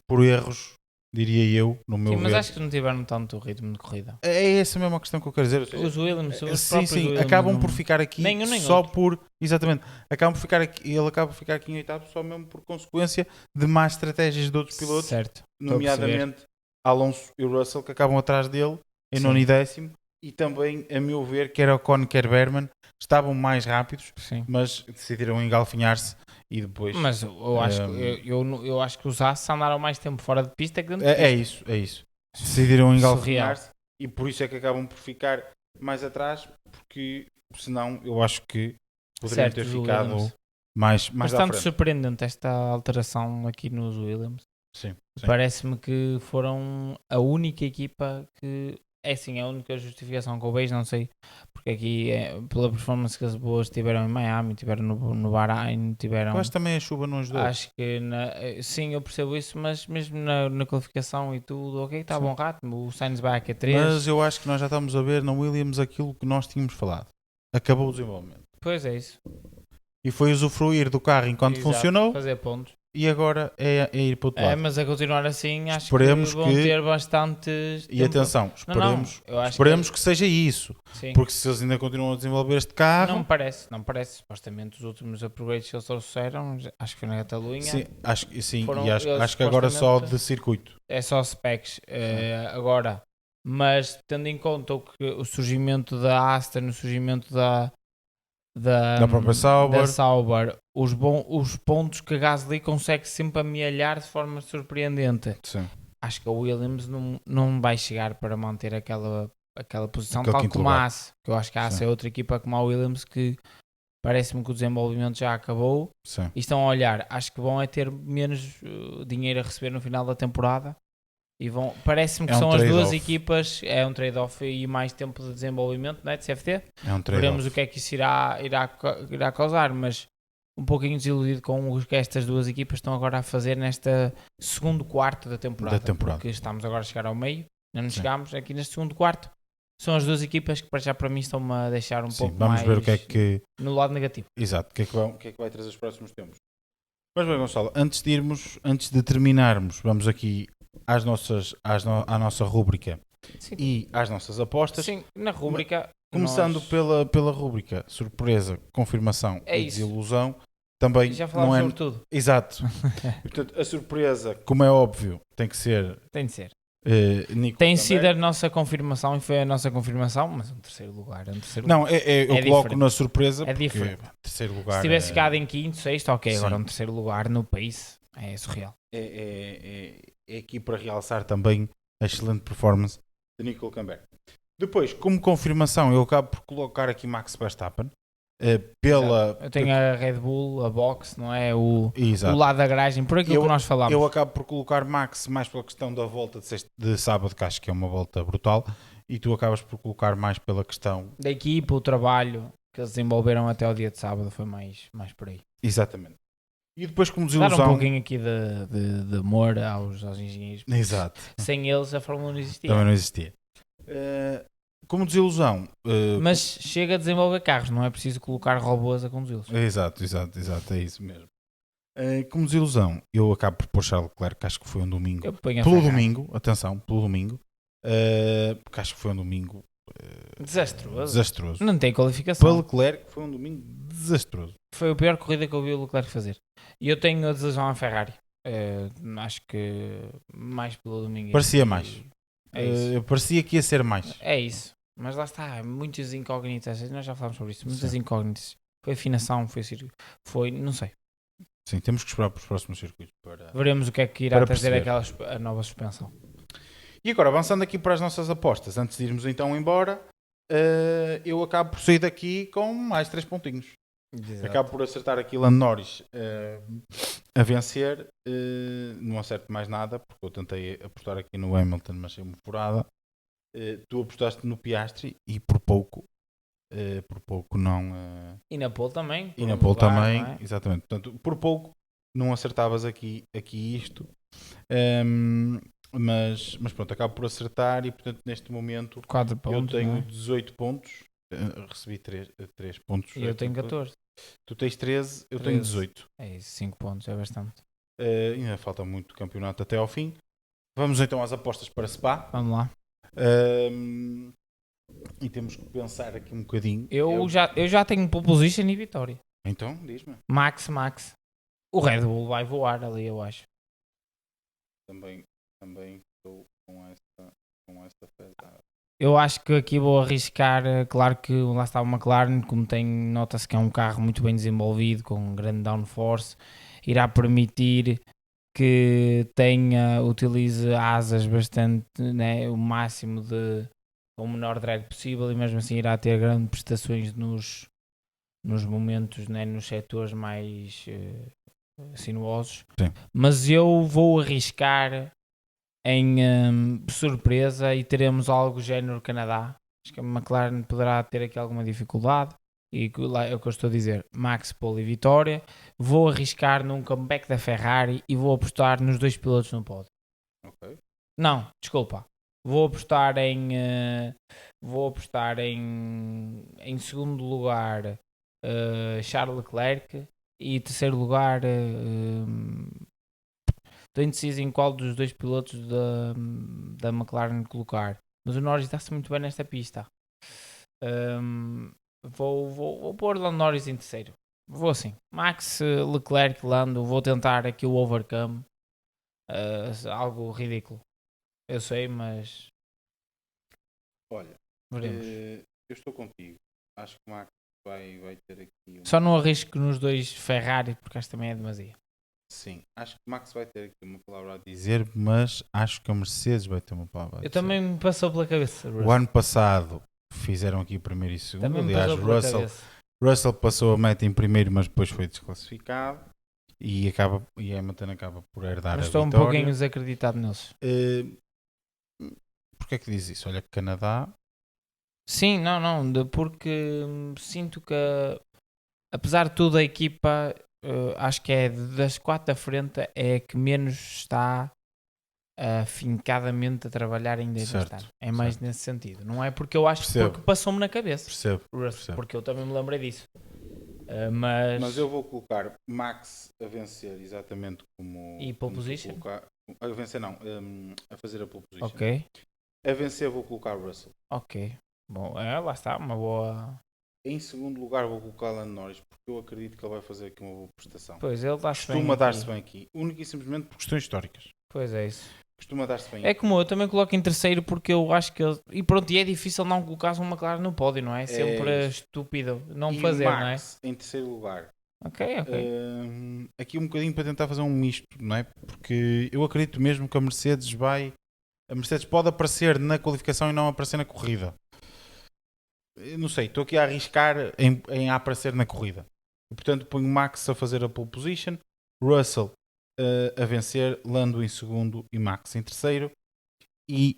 por erros, diria eu, no meu ver. Mas acho que não tiveram tanto ritmo de corrida. É essa mesma questão que eu quero dizer. Ou seja, os Williams, sim, Williams acabam por ficar aqui só outro. Por... Exatamente. Ele acaba por ficar aqui em 8º só mesmo por consequência de más estratégias de outros pilotos. Certo. Nomeadamente Alonso e Russell, que acabam atrás dele em 9º e 10º. E também, a meu ver, quer Ocon, quer Berman, estavam mais rápidos, mas decidiram engalfinhar-se e depois... Mas eu acho que os Haas andaram mais tempo fora de pista que dentro de pista. É isso. Decidiram engalfinhar-se e por isso é que acabam por ficar mais atrás, porque senão eu acho que poderiam ter ficado mais bastante surpreendente esta alteração aqui nos Williams. Sim. Parece-me que foram a única equipa que... É sim, a única justificação que eu vejo, não sei, porque aqui, pela performance que as boas tiveram em Miami, tiveram no Bahrein, tiveram... Mas também a chuva não ajudou. Acho que, sim, eu percebo isso, mas mesmo na qualificação e tudo, ok, está bom ritmo, o Sainz vai a Q3. Mas eu acho que nós já estamos a ver na Williams aquilo que nós tínhamos falado. Acabou o desenvolvimento. Pois é isso. E foi usufruir do carro enquanto funcionou. Fazer pontos. E agora é ir para o outro lado. Mas a continuar assim, acho que vão ter bastantes... E atenção, esperemos que seja isso. Sim. Porque se eles ainda continuam a desenvolver este carro... Não me parece. Supostamente os últimos upgrades que eles trouxeram, acho que foi na Catalunha. Sim, acho que agora só de circuito. É só specs. Agora, mas tendo em conta o surgimento da Aston, o surgimento da própria Sauber, os pontos que a Gasly consegue sempre amealhar de forma surpreendente. Sim. Acho que a Williams não vai chegar para manter aquela posição tal como a Haas, que eu acho que a Haas é outra equipa como a Williams que parece-me que o desenvolvimento já acabou. Sim. E estão a olhar, acho que vão ter menos dinheiro a receber no final da temporada. E parece-me que são as duas equipas, é um trade-off e mais tempo de desenvolvimento, não é, de CFT. É um trade-off. Veremos o que é que isso irá causar, mas um pouquinho desiludido com o que estas duas equipas estão agora a fazer nesta segundo quarto da temporada. Porque estamos agora a chegar ao meio, ainda não chegámos aqui neste segundo quarto. São as duas equipas que para mim estão-me a deixar pouco vamos mais ver o que é que... no lado negativo. Exato, o que é que vai trazer os próximos tempos. Mas bem, Gonçalo, antes de terminarmos, vamos aqui à nossa rúbrica e às nossas apostas. Sim, na rúbrica. Começando pela rúbrica surpresa, confirmação e desilusão. Também já falámos sobre tudo. Exato. Portanto, a surpresa, como é óbvio, tem de ser. Nico tem sido a nossa confirmação e foi a nossa confirmação, mas um terceiro lugar. Não, eu coloco na surpresa. É diferente. Terceiro lugar. Se tivesse ficado em quinto, sexto, ok. Sim. Agora um terceiro lugar no país é surreal. É aqui para realçar também a excelente performance de Nico Hülkenberg. Depois, como confirmação, eu acabo por colocar aqui Max Verstappen. Eu tenho a Red Bull, a box, não é? O lado da garagem, por aquilo que nós falámos. Eu acabo por colocar Max mais pela questão da volta de sábado, que acho que é uma volta brutal, e tu acabas por colocar mais pela questão da equipa, o trabalho que eles desenvolveram até o dia de sábado, foi mais por aí. Exatamente. E depois, como desilusão... Dar um pouquinho aqui de amor aos engenheiros. Exato. Sem eles a Fórmula 1 não existia. Também não existia. Como desilusão... Mas chega a desenvolver carros, não é preciso colocar robôs a conduzi-los. Exato, é isso mesmo. Como desilusão, eu acabo por pôr Charles Leclerc, que acho que foi um domingo. Pelo domingo, porque acho que foi um domingo... desastroso. Não tem qualificação. Para Leclerc foi um domingo desastroso. Foi a pior corrida que eu vi o Leclerc fazer. E eu tenho a desilusão à Ferrari. Acho que mais pelo domingo. Parecia mais. Parecia que ia ser mais. É isso. Mas lá está, muitas incógnitas. Nós já falámos sobre isso. Muitas incógnitas. Foi afinação, foi não sei. Sim, temos que esperar para os próximos circuitos. Veremos o que é que irá trazer a nova suspensão. E agora, avançando aqui para as nossas apostas, antes de irmos então embora, eu acabo por sair daqui com mais 3 pontinhos. Exato. Acabo por acertar aqui Lando Norris a vencer. Não acerto mais nada, porque eu tentei apostar aqui no Hamilton, mas achei-me furada. Tu apostaste no Piastri e por pouco não... E na pole também. E na pole também, é? Exatamente. Portanto, por pouco não acertavas aqui isto. Mas pronto, acabo por acertar e portanto neste momento 4 pontos, eu tenho 18 pontos, recebi 3 pontos. E eu tenho 14. Tu tens 13, eu tenho 18. É isso, 5 pontos, é bastante. Ainda falta muito campeonato até ao fim. Vamos então às apostas para Spa. Vamos lá. E temos que pensar aqui um bocadinho. Eu já tenho pole position e vitória. Então, diz-me. Max. O Red Bull vai voar ali, eu acho. Também estou com essa pesada. Eu acho que aqui vou arriscar, claro que lá está o McLaren, como nota-se que é um carro muito bem desenvolvido, com um grande downforce, irá permitir que utilize asas bastante, né, o máximo com o menor drag possível e mesmo assim irá ter grandes prestações nos momentos, né, nos setores mais sinuosos. Sim. Mas eu vou arriscar em surpresa e teremos algo género Canadá. Acho que a McLaren poderá ter aqui alguma dificuldade e lá é o que eu estou a dizer, Max, pole e vitória. Vou arriscar num comeback da Ferrari e vou apostar nos 2 pilotos no pódio. Ok. Não, desculpa. Vou apostar em segundo lugar Charles Leclerc e terceiro lugar estou indeciso em qual dos 2 pilotos da McLaren colocar, mas o Norris está-se muito bem nesta pista. Vou pôr Lando Norris em terceiro. Vou assim, Max, Leclerc, Lando. Vou tentar aqui o overcome, algo ridículo, eu sei, mas olha, veremos. Eu estou contigo. Acho que o Max vai ter aqui só não arrisco nos 2 Ferrari porque acho que também é demasia. Sim, acho que o Max vai ter aqui uma palavra a dizer, mas acho que a Mercedes vai ter uma palavra a dizer. Também me passou pela cabeça. O ano passado fizeram aqui primeiro e segundo. Também aliás, Russell passou a meta em primeiro, mas depois foi desclassificado e Hamilton acaba por herdar mas a vitória. Estou um pouquinho desacreditado neles. Porquê é que diz isso? Olha que Canadá... Sim, porque sinto que apesar de tudo a equipa... acho que é das 4 da frente é que menos está afincadamente a trabalhar ainda bastante. É mais nesse sentido. Não é porque eu acho porque passou-me na cabeça. Percebo. Porque eu também me lembrei disso. Mas eu vou colocar Max a vencer exatamente como... E pole position? A vencer não, a fazer a pole position. Ok. A vencer vou colocar Russell. Ok. Bom, lá está, uma boa... Em segundo lugar vou colocar Lando Norris, porque eu acredito que ele vai fazer aqui uma boa prestação. Pois, ele costuma dar-se bem aqui. Único e simplesmente por questões históricas. Pois é isso. Costuma dar-se bem. É como eu também coloco em terceiro porque eu acho que ele... E pronto, e é difícil não colocar uma McLaren no pódio, não é? Sempre estúpido não e fazer, Max, não é? Em terceiro lugar. Ok. Aqui um bocadinho para tentar fazer um misto, não é? Porque eu acredito mesmo que a Mercedes pode aparecer na qualificação e não aparecer na corrida. Eu não sei, estou aqui a arriscar em aparecer na corrida. E, portanto, ponho Max a fazer a pole position, Russell a vencer, Lando em segundo e Max em terceiro. E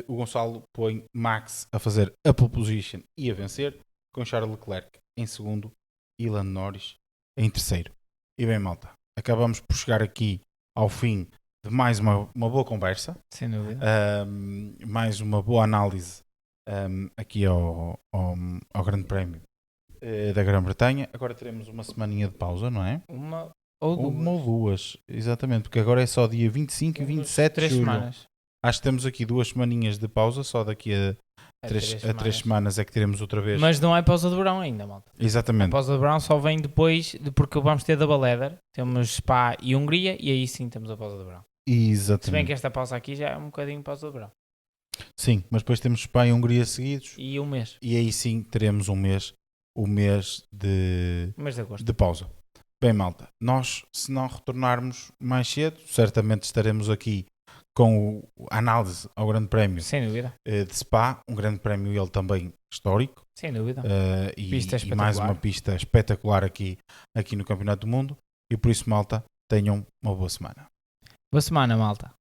o Gonçalo põe Max a fazer a pole position e a vencer, com Charles Leclerc em segundo e Lando Norris em terceiro. E bem, malta, acabamos por chegar aqui ao fim de mais uma boa conversa. Sem dúvida. Mais uma boa análise aqui ao Grande Prémio da Grã-Bretanha. Agora teremos uma semaninha de pausa, não é? Uma ou duas, exatamente, porque agora é só dia 25 e 27 de julho. Semanas. Acho que temos aqui 2 semaninhas de pausa, só daqui a 3 semanas é que teremos outra vez. Mas não é pausa de verão ainda, malta. Exatamente. A pausa de verão só vem depois, porque vamos ter Double Header, temos Spa e Hungria, e aí sim temos a pausa de verão. Exatamente. Se bem que esta pausa aqui já é um bocadinho pausa de verão. Sim, mas depois temos Spa e Hungria seguidos. E um mês. E aí sim teremos um mês de mês de agosto. De pausa. Bem, malta, nós, se não retornarmos mais cedo, certamente estaremos aqui com a análise ao Grande Prémio Sem dúvida. De Spa, um Grande Prémio ele também histórico. Sem dúvida. E mais uma pista espetacular aqui no Campeonato do Mundo. E por isso, malta, tenham uma boa semana. Boa semana, malta.